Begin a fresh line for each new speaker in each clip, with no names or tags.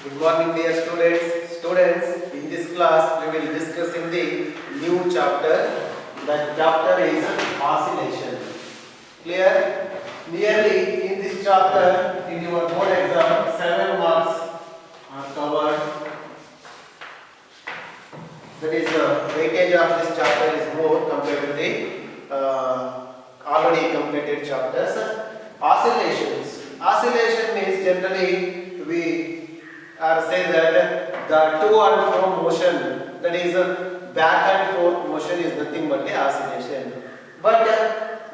Good morning, dear students. Students, in this class we will discuss in the new chapter. That chapter is oscillation. Clear? Nearly in this chapter, in your board exam, 7 marks are covered. That is the weightage of this chapter is more compared to the already completed chapters. Oscillations. Oscillation means generally we say that the to and fro motion, that is back and forth motion, is nothing but the oscillation. But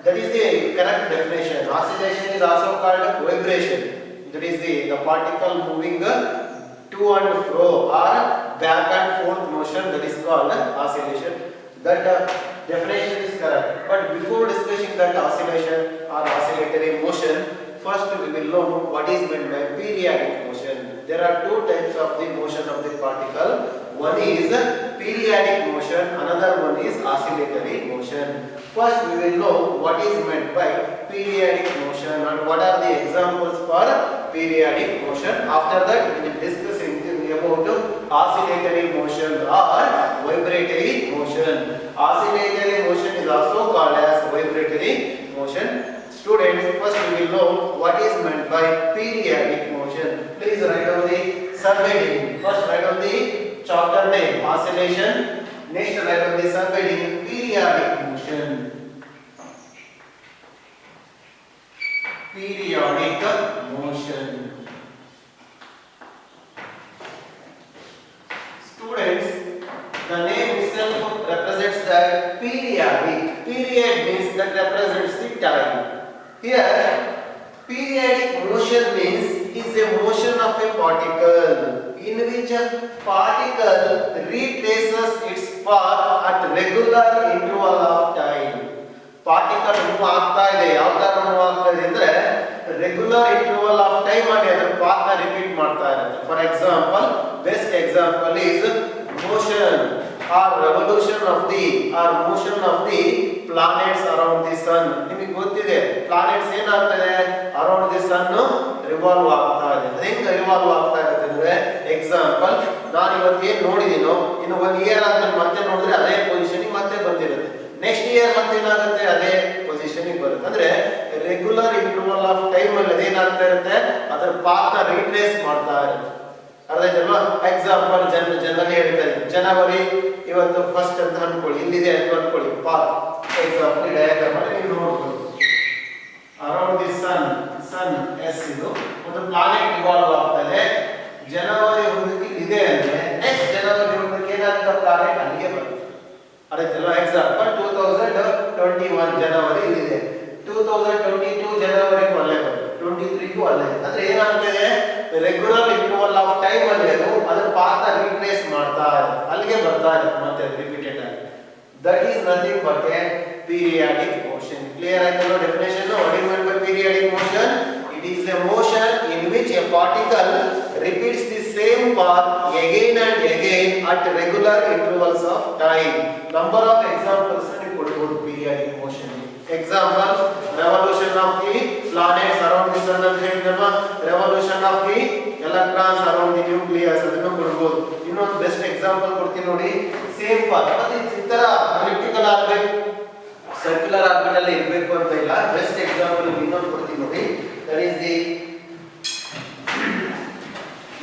that is the correct definition. Oscillation is also called vibration. That is the particle moving to and fro or back and forth motion, that is called oscillation. That definition is correct. But before discussing that oscillation or oscillatory motion, first we will know what is meant by periodic motion. There are two types of the motion of the particle. One is periodic motion, another one is oscillatory motion. First we will know what is meant by periodic motion and what are the examples for periodic motion. After that we will discuss about oscillatory motion or vibratory motion. Oscillatory motion is also called as vibratory motion. Students, first we will know what is meant by periodic motion. Please write down the subheading. First write down the chapter name, oscillation. Next write down the subheading, periodic motion. Periodic motion. Students, the name itself represents that periodic. Period means that represents the time. Here, periodic motion means is a motion of a particle in which a particle retraces its path at regular interval of time. Particle move ಆಗ್ತಾ ಇದೆ, ಯಾವ ತರ move ಆಗ್ತಾ ಇದೆ ಅಂದ್ರೆ regular interval of time ಅಲ್ಲಿ ಅದರ path ನ repeat ಮಾಡ್ತಾ ಇರುತ್ತೆ. For example, best example is motion or revolution of the planets around the sun. ನಿಮಗೆ ಗೊತ್ತಿದೆ planets ಏನಾಗ್ತದೆ around the sun revolve ಆಗ್ತಾ ಇದೆ. ಹೆಂಗೆ revolve ಆಗ್ತಾ ಇರುತ್ತೆ ಅಂದ್ರೆ ಎಕ್ಸಾಂಪಲ್ ನಾನು ಇವತ್ತು ಏನು ನೋಡಿದೀನೋ ಇನ್ನು 1 ಇಯರ್ ಆದ್ಮೇಲೆ ಮತ್ತೆ ನೋಡಿದ್ರೆ ಅದೇ ಪೊಸಿಷನ್ ಮತ್ತೆ ಬಂದಿರುತ್ತೆ. ನೆಕ್ಸ್ಟ್ ಇಯರ್ ಮತ್ತೆ ಏನಾಗುತ್ತೆ ಅದೇ ಪೊಸಿಷನ್ ಬರುತ್ತೆ. ಅಂದ್ರೆ ರೆಗ್ಯುಲರ್ ಇಂಟರ್ವಲ್ ಆಫ್ ಟೈಮ್ ಅಲ್ಲಿ ಅದೇನಾಗ್ತಾ ಇರುತ್ತೆ ಅದರ ಪಾತ್ ನ ರೀಟ್ರೇಸ್ ಮಾಡ್ತಾ ಇರುತ್ತೆ. ಅರ್ಥ ಆಯ್ತಲ್ವಾ? ಎಕ್ಸಾಂಪಲ್ ಜನರಲಿ ಹೇಳ್ತಾರೆ ಜನವರಿ ಇವತ್ತು ಫಸ್ಟ್ ಅಂತ ಅನ್ಕೊಳ್ಳಿ, ಇಲ್ಲಿದೆ ಅಂತ ಅನ್ಕೊಳ್ಳಿ ಪಾತ್. ಎಕ್ಸಾಂಪಲ್ ಈ ಡಯಾಗ್ರಾಮ್ ಅಲ್ಲಿ ನೀವು ನೋಡಬಹುದು ಅರೌಂಡ್ ದಿ ಸನ್ ಎಸ್ ಇದು ಒಂದು ಪ್ಲಾನೆಟ್ ಇವಾಲ್ವ್ ಆಗ್ತದೆ. ಜನವರಿ 1ಕ್ಕೆ ಇದೆ ಅಂದ್ರೆ ನೆಕ್ಸ್ಟ್ ಜನವರಿ 1ಕ್ಕೆ ಏನಾಗುತ್ತೆ ಪ್ಲಾನೆಟ್ ಅಲ್ಲಿಗೆ ಬರುತ್ತೆ. ಅರ್ಥಾಯ್ತಲ್ವಾ? ಎಕ್ಸಾಂಪಲ್ 2021 ಜನವರಿ ಇಲ್ಲಿದೆ, 2022 ಜನವರಿ ಅಲ್ಲೇ ಬರುತ್ತೆ, 23 ಅಲ್ಲೇ. ಅಂದ್ರೆ ಏನಾಗ್ತದೆ ರೆಗ್ಯುಲರ್ ಇಂಟರ್ವಲ್ ಆಫ್ ಟೈಮ್ ಅಲ್ಲಿ ಅದರ ಪಾತ್ ರೀಟ್ರೇಸ್ ಮಾಡ್ತಾ ಇದೆ, ಅಲ್ಲಿಗೆ ಬರ್ತಾ ಇದೆ ಮತ್ತೆ ರಿಪೀಟೆಡ್ ಆಗಿ. That is nothing but A periodic motion. Clear ಆಯ್ತಲ್ವಾ definition? What is meant by periodic motion? It is a motion in which a particle repeats the same path again and again at regular intervals of time. Number of examples ನೀವು ಕೊಡಬಹುದು periodic motion. Example, revolution of the planets around the sun ಅಂತ ಹೇಳಿದ್ನಲ್ವಾ, revolution of the electrons around the nucleus ಅದನ್ನು ಕೊಡಬಹುದು. ಇನ್ನೊಂದು best example ಕೊಡ್ತೀನಿ ನೋಡಿ, same path. ಮತ್ತೆ ಈ ತರ ಎಲಿಪ್ಟಿಕಲ್ ಆಗಬೇಕು, ಸರ್ಕ್ಯುಲರ್ ಆರ್ಬಿಟ್ ಅಲ್ಲಿ ಇರಬೇಕು ಅಂತ ಇಲ್ಲ. ಬೆಸ್ಟ್ ಎಕ್ಸಾಂಪಲ್ ಇನ್ನೊಂದು ಕೊಡ್ತೀನಿ ನೋಡಿ, that is the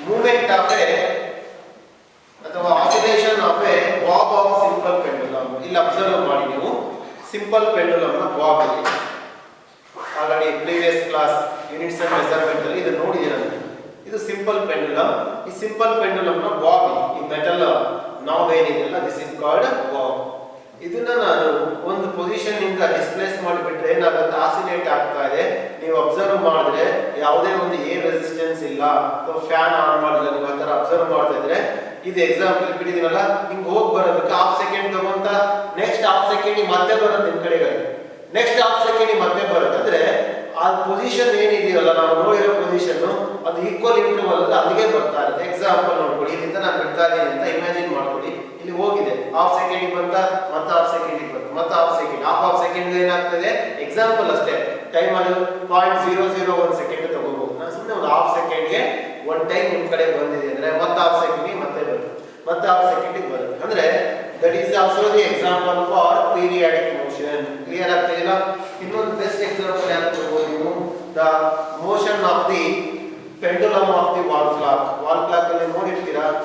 movement of a ಅಥವಾ oscillation of a bob of simple pendulum. ಇಲ್ಲಿ ಅಬ್ಸರ್ವ್ ಮಾಡಿ ನೀವು, ಸಿಂಪಲ್ ಪೆಂಡುಲಮ್ ನ ಬಾಬ್ ಅಲ್ಲಿ already previous class units and measurement ಅಲ್ಲಿ ಇದು ನೋಡಿದ್ದೀರಾ. ಇದು ಸಿಂಪಲ್ ಪೆಂಡುಲಮ್. ಈ ಸಿಂಪಲ್ ಪೆಂಡುಲಮ್ ನ ಬಾಬ್, ಈ ಮೆಟಲ್ ನಾಬ್ ಏನಿದೆಯಲ್ಲ, ದಿಸ್ ಇಸ್ ಕಾಲ್ಡ್ ಬಾಬ್. ಇದನ್ನ ನಾನು ಒಂದು ಪೊಸಿಷನ್ ಇಂದ ಡಿಸ್ಪ್ಲೇಸ್ ಮಾಡಿಬಿಟ್ರೆ ಏನಾಗುತ್ತೆ ಆಸಿಲೇಟ್ ಆಗ್ತಾ ಇದೆ. ನೀವು ಅಬ್ಸರ್ವ್ ಮಾಡಿದ್ರೆ ಯಾವುದೇ ಒಂದು ಏರ್ ರೆಸಿಸ್ಟೆನ್ಸ್ ಇಲ್ಲ, ಅಥವಾ ಫ್ಯಾನ್ ಆನ್ ಮಾಡಿಲ್ಲ, ನೀವು ಆತರ ಅಬ್ಸರ್ವ್ ಮಾಡ್ತಾ ಇದ್ರೆ ಇದು ಎಕ್ಸಾಂಪಲ್ ಬಿಟ್ಟಿದ್ದೀನಲ್ಲ, ಹಿಂಗ್ ಹೋಗಿ ಬರೋದಕ್ಕೆ ಹಾಫ್ ಸೆಕೆಂಡ್ ತಗೊಂತ ನೆಕ್ಸ್ಟ್ ಹಾಫ್ ಸೆಕೆಂಡ್ ಮತ್ತೆ ಬರೋದು ನಿಮ್ ಕಡೆಗೆ, ನೆಕ್ಸ್ಟ್ ಹಾಫ್ ಸೆಕೆಂಡ್ ಮತ್ತೆ ಬರುತ್ತೆ. ಅಂದ್ರೆ ಆ ಪೊಸಿಷನ್ ಏನಿದೆಯಲ್ಲ ನಾವು ನೋಡಿರೋ ಪೊಸಿಷನ್ ಅದು ಈಕ್ವಲ್ ಇಂಟರ್ವಲ್ ಅಲ್ಲಿ ಅಲ್ಲಿಗೆ ಬರ್ತಾ ಇರುತ್ತೆ. ಎಕ್ಸಾಂಪಲ್ ನೋಡ್ಕೊಳ್ಳಿ, ಇಲ್ಲಿಂದ ನಾನು ಬಿಡ್ತಾ ಇದ್ದೀನಿ ಅಂತ ಇಮ್ಯಾಜಿನ್ ಮಾಡ್ಕೊಳ್ಳಿ. ಇಲ್ಲಿ ಹೋಗಿದೆ ಹಾಫ್ ಸೆಕೆಂಡ್ ಬಂತ, ಮತ್ತೆ ಹಾಫ್ ಸೆಕೆಂಡ್ ಬಂತು, ಮತ್ತೆ ಹಾಫ್ ಸೆಕೆಂಡ್ ಏನಾಗ್ತದೆ ಎಕ್ಸಾಂಪಲ್ ಅಷ್ಟೇ. ಟೈಮ್ ಅಲ್ಲಿ 0.001 ಸೆಕೆಂಡ್ ತಗೋಬಹುದು. ನಾನು ಸುಮ್ಮನೆ ಒಂದು ಹಾಫ್ ಸೆಕೆಂಡ್ಗೆ ಒನ್ ಟೈಮ್ ನಿಮ್ಮ ಕಡೆ ಬಂದಿದೆ ಅಂದ್ರೆ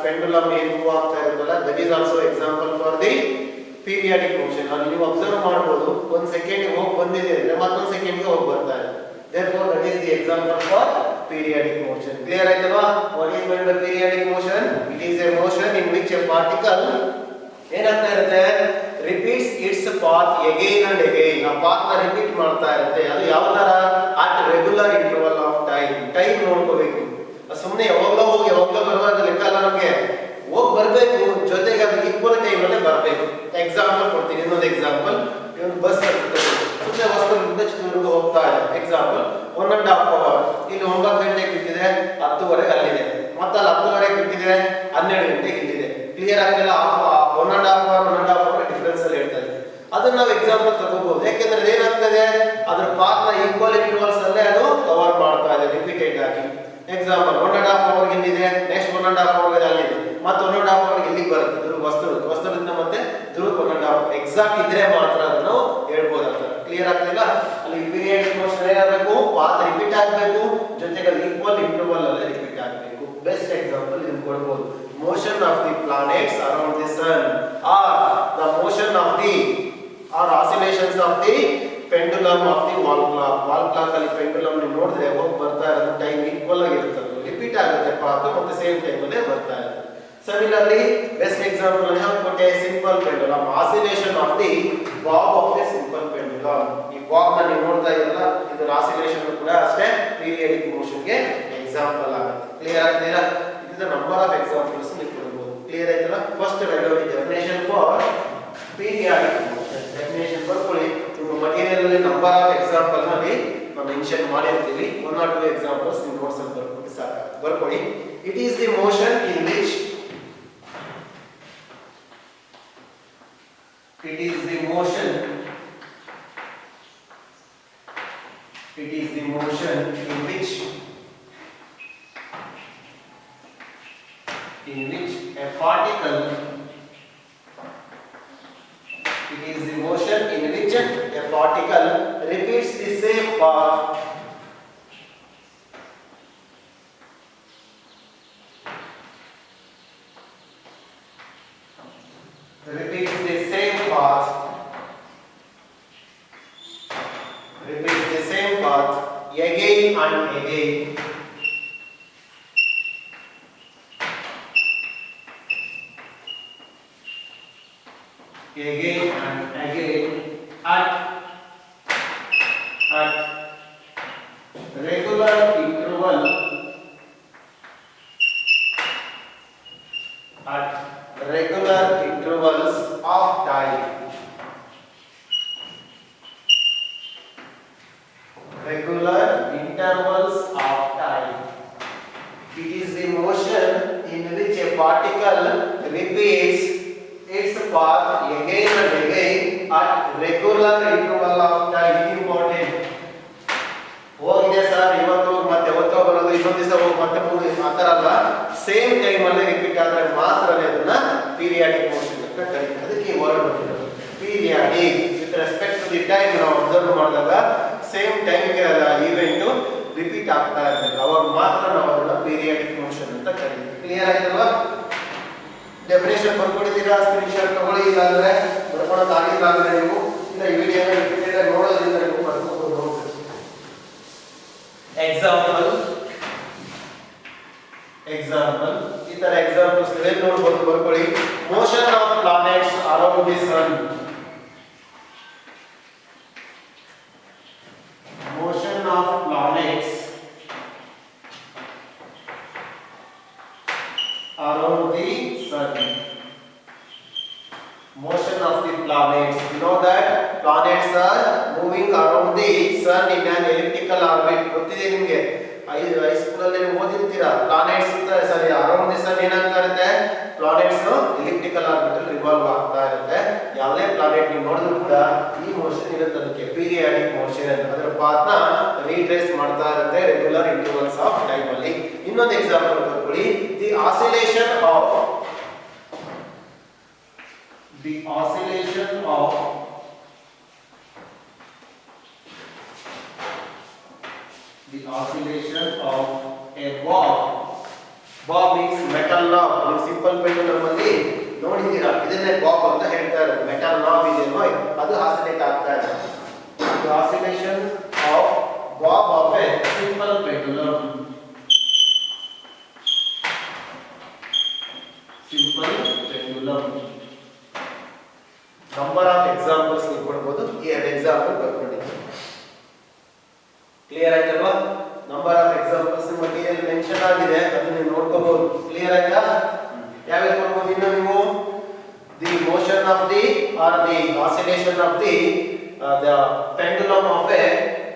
ಪೆಂಡುಲಮ್ ಏನು ಮೂವ್ ಆಗ್ತಾ ಇರುತ್ತಲ್ಲ that is also example for the periodic motion. ಅಲ್ಲಿ ನೀವು ಅಬ್ಸರ್ವ್ ಮಾಡಬಹುದು ಒಂದು ಸೆಕೆಂಡ್ ಹೋಗಿ ಬಂದಿದೆ ಅಂದ್ರೆ ಮತ್ತೊಂದು ಸೆಕೆಂಡ್ ಗೆ ಹೋಗಿ ಬರ್ತಾ ಇದೆ. therefore that is the example for periodic motion. Clear ಆಯ್ತಲ್ವಾ? what is meant by periodic motion? It is a motion in which a particle ಏನಾಗ್ತಾ ಇರುತ್ತೆ repeats it's path again and again. ಆ ಪಾತ್ ನ repeat ಮಾಡ್ತಾ ಇರುತ್ತೆ. ಅದು ಯಾವ ತರ at regular interval of time ನೋಡ್ಕೋಬೇಕು. ಸುಮ್ಮನೆ ಯಾವಾಗಲೋ ಹೋಗಿ ಯಾವಾಗಲೋ ಬರುವಾಗ ಲೆಕ್ಕ ಅಲ್ಲ, ನಮಗೆ ಹೋಗಿ ಬರಬೇಕು, ಜೊತೆಗೆ ಅದು ಈಕ್ವಲ್ ಟೈಮ್ ಅಲ್ಲೇ ಬರಬೇಕು. ಎಕ್ಸಾಂಪಲ್ ಕೊಡ್ತೀನಿ, ಇನ್ನೊಂದು ಎಕ್ಸಾಂಪಲ್. ಇವನು ಬಸ್ ಸುಮ್ಮನೆ ವಸ್ತುವಿಂದ ಚಿತ್ರದುರ್ಗ ಹೋಗ್ತಾ ಇದೆ. Example 1.5 hour. ಇಲ್ಲಿ 9 ಗಂಟೆಗೆ ಬಿಟ್ಟಿದೆ, 10:30 ಅಲ್ಲಿದೆ. ಮತ್ತೆ ಅಲ್ಲಿ 10:30 ಬಿಟ್ಟಿದೆ, 12 ಗಂಟೆಗೆ ಇಲ್ಲಿದೆ. ಕ್ಲಿಯರ್ ಆಗ್ತಿಲ್ಲ? 1.5 hour ಡಿಫರೆನ್ಸ್ ಅಲ್ಲಿ ಹೇಳ್ತಾ ಇದೆ. ಅದನ್ನ ನಾವು ಎಕ್ಸಾಂಪಲ್ ತಗೋಬಹುದು. ಯಾಕೆಂದ್ರೆ ಏನಾಗ್ತದೆ ಅದ್ರ ಪಾತ್ ನ ಈಕ್ವಲ್ ಇಂಟರ್ವಲ್ಸ್ ಅಲ್ಲೇ ಅದು ಕವರ್ ಮಾಡ್ತಾ ಇದೆ ರಿಪೀಟೆಡ್ ಆಗಿ. ಎಕ್ಸಾಂಪಲ್ 1.5 hour ಇಲ್ಲಿದೆ, ನೆಕ್ಸ್ಟ್ 1.5 hour ಅಲ್ಲಿದೆ, ಮತ್ತೆ 1.5 hour ಇಲ್ಲಿಗೆ ಬರುತ್ತೆ. ವಸ್ತುವಿಂದ ಮತ್ತೆ ಧ್ರುವಕ್ಕೆ 1.5 hour ಎಕ್ಸಾಕ್ಟ್ ಇದ್ರೆ ಮಾತ್ರ ಅದನ್ನು ಹೇಳ್ಬೋದಾಗ್ತದೆ. ಕ್ಲಿಯರ್ ಆಗ್ತಿಲ್ಲ? ಅಲ್ಲಿ ಪೀರಿಯಾಡಿಕ್ ಮೋಷನ್ ಏನಾಗಬೇಕು, ಪಾತ್ ರಿಪೀಟ್ ಆಗಬೇಕು, ಜೊತೆಗೆ ಅಲ್ಲಿ ಈಕ್ವಲ್ ಇಂಟರ್ವಲ್ ಅಲ್ಲಿ ರಿಪೀಟ್ ಆಗಬೇಕು. ಬೆಸ್ಟ್ ಎಕ್ಸಾಂಪಲ್ ಇದನ್ನ ಕೊಡಬಹುದು. motion of the planets around the sun or the motion of the or oscillations of the pendulum of the wall clock ಅಲ್ಲಿ ಪೆಂಡುಲಮ್ ನೀವು ನೋಡಿದ್ರೆ ಹೋಗಿ ಬರ್ತಾ ಇರೋದು ಟೈಮ್ ಈಕ್ವಲ್ ಆಗಿರುತ್ತೆ, ರಿಪೀಟ್ ಆಗುತ್ತೆ ಪಾತ್, ಮತ್ತೆ ಸೇಮ್ ಟೈಮ್ ಅಲ್ಲೇ ಬರ್ತಾ ಇರುತ್ತೆ. Similarly, best example I have put a simple pendulum, oscillation of the bob of a simple pendulum. ಈ bob ನ ನೀವು ನೋಡ್ತಾ ಇರಲ್ಲ, ಇದರ oscillation ಕೂಡ ಅಷ್ಟೇ periodic motion ಗೆ ಎಕ್ಸಾಂಪಲ್ ಆಗುತ್ತೆ. ಕ್ಲಿಯರ್ ಆಗ್ತಿದೆಯಾ? ಇದು ದ ನಂಬರ್ ಆಫ್ ಎಕ್ಸಾಂಪಲ್ಸ್ ನೀವು ಕೊಡಬಹುದು. ಕ್ಲಿಯರ್ ಆಯ್ತಲ್ಲ? First regular definition for periodic motion. Definition ಬರ್ಕೊಳ್ಳಿ. ನಿಮ್ಮ ಮಟೀರಿಯಲ್ ಅಲ್ಲಿ ನಂಬರ್ ಆಫ್ ಎಕ್ಸಾಂಪಲ್ ನಲ್ಲಿ ನಾವು ಮೆನ್ಷನ್ ಮಾಡಿರ್ತೀವಿ. 1 or 2 ಎಕ್ಸಾಂಪಲ್ಸ್ ನೀವು ನೋಟ್ಸ್ ಅಲ್ಲಿ ಬರ್ಕೊಳ್ಳಿ ಸಾಕು. ಬರ್ಕೊಳ್ಳಿ. It is the motion in which it is the motion in which a particle repeats the same path again and again. At regular intervals of time. Regular intervals of time. It is the motion in which a particle repeats its path again and again at regular interval of time. Important. ಹೋಗಿದೆ sir ಇವತ್ತು ಮತ್ತೆ ಯಾವತ್ತೋ ಬರೋದು, ಇನ್ನೊಂದು ದಿವಸ ಹೋಗಿ ಮತ್ತೆ 3 ದಿವಸ ಆ ಥರ ಅಲ್ಲ, ಸೇಮ್ ಟೈಮ್ ಅಲ್ಲೇ ರಿಪೀಟ್ ಆದ್ರೆ ಮಾತ್ರ ಅದನ್ನ ಪೀರಿಯಾಡಿಕ್ ಮೋಷನ್ ಅಂತ ಕರೀತಾರೆ. ಅದಕ್ಕೆ ಈ ವರ್ಡ್ ಬಂದಿರೋದು periodic. With respect to the time ನಾವು ಅಬ್ಸರ್ವ್ ಮಾಡಿದಾಗ ಸೇಮ್ ಟೈಮ್ಗೆ ಈವೆಂಟ್ ರಿಪೀಟ್ ಆಗ್ತಾ ಇರಬೇಕು, ಅವಾಗ ಮಾತ್ರ ನಾವು ಅದನ್ನ ಪೀರಿಯಾಡಿಕ್ ಮೋಷನ್ ಅಂತ ಕರೀತೀವಿ. ಕ್ಲಿಯರ್ ಆಯ್ತಲ್ವಾ? ಡೆಫಿನೇಷನ್ ಬರ್ಕೊಂಡಿದ್ದೀರಾ? ಸ್ಕ್ರೀನ್ ಶಾಟ್ ತಗೊಳ್ಳಿ. ಇಲ್ಲಾಂದ್ರೆ ಬರ್ಕೊಳಕ್ಕಾಗಿಲ್ಲ ಅಂದ್ರೆ ನೀವು ಇಲ್ಲ ಈ ವಿಡಿಯೋನ ರಿಪೀಟೆಡ್ ಆಗಿ ನೋಡೋದ್ರಿಂದ ನೀವು ಬರ್ಕೋಬಹುದು. ಎಕ್ಸಾಂಪಲ್ ಈ ತರ ಎಕ್ಸಾಂಪಲ್ಸ್ ಗಳೇ ನೋಡಬಹುದು. ಬರ್ಕೊಳ್ಳಿ. Motion of planets around the sun. motion of planets around the sun. Motion of the planets. You know that planets are moving around the sun in an elliptical orbit. ಗೊತ್ತಿದೆ ನಿಮಗೆ, high school ಅಲ್ಲಿ ನೀವು ಓದಿರ್ತೀರಾ. Planets ಅಂತ ಸಾರಿ around the ಸನ್ ಏನಾಗ್ತಾ ಇರುತ್ತೆ, planets elliptical orbit ಅಲ್ಲಿ revolve ಆಗ್ತಾ ಇರುತ್ತೆ. ಯಾವುದೇ ಪ್ಲಾನೆಟ್ ನೀವು ನೋಡಿದ್ರು ಕೂಡ ಈ ಮೋಷನ್ ಇರುತ್ತೆ, ಅದಕ್ಕೆ ಪೀರಿಯಾಡಿಕ್ ಮೋಷನ್. ಅದರ ಪಾತ್ ನ ರೀಟ್ರೇಸ್ ಮಾಡ್ತಾ ಇರುತ್ತೆ ರೆಗ್ಯುಲರ್ ಇಂಟರ್ವಲ್ಸ್ ಆಫ್ ಟೈಮ್ ಅಲ್ಲಿ. ಇನ್ನೊಂದು ಎಕ್ಸಾಂಪಲ್ ಬರ್ಕೊಳ್ಳಿ. The oscillation of a bob Bob means metal knob. ನೀವು ಸಿಂಪಲ್ ಪೆಂಡುಲಮ್ ಅಲ್ಲಿ ನೋಡಿದ್ದೀರಾ, ಇದನ್ನೇ ಬಾಬ್ ಅಂತ ಹೇಳ್ತಾರೆ. ಮೆಟಲ್ ನಾಬ್ ಇದೆಯಲ್ವಾ, ಅದು ಆಸಿಲೇಟ್ ಆಗ್ತಾ ಇದೆ. Oscillation of Bob of A simple pendulum. Simple pendulum. Number of examples ನೀವು ಕೊಡಬಹುದು. ಈ ಎರಡು ಎಕ್ಸಾಂಪಲ್ ಬರ್ಕೊಂಡಿದ್ದೀನಿ. ಕ್ಲಿಯರ್ ಆಯ್ತಲ್ವಾ? Number of examples material mention ಆಗಿದೆ, ಅದನ್ನ ನೀವು ನೋಡ್ಕೋಬಹುದು. ಕ್ಲಿಯರ್ ಆಯ್ತಾ? ಯಾವ್ಯಾವ ಕೊಡಬಹುದು ಇನ್ನು ನೀವು? The motion of the R the oscillation of the pendulum of A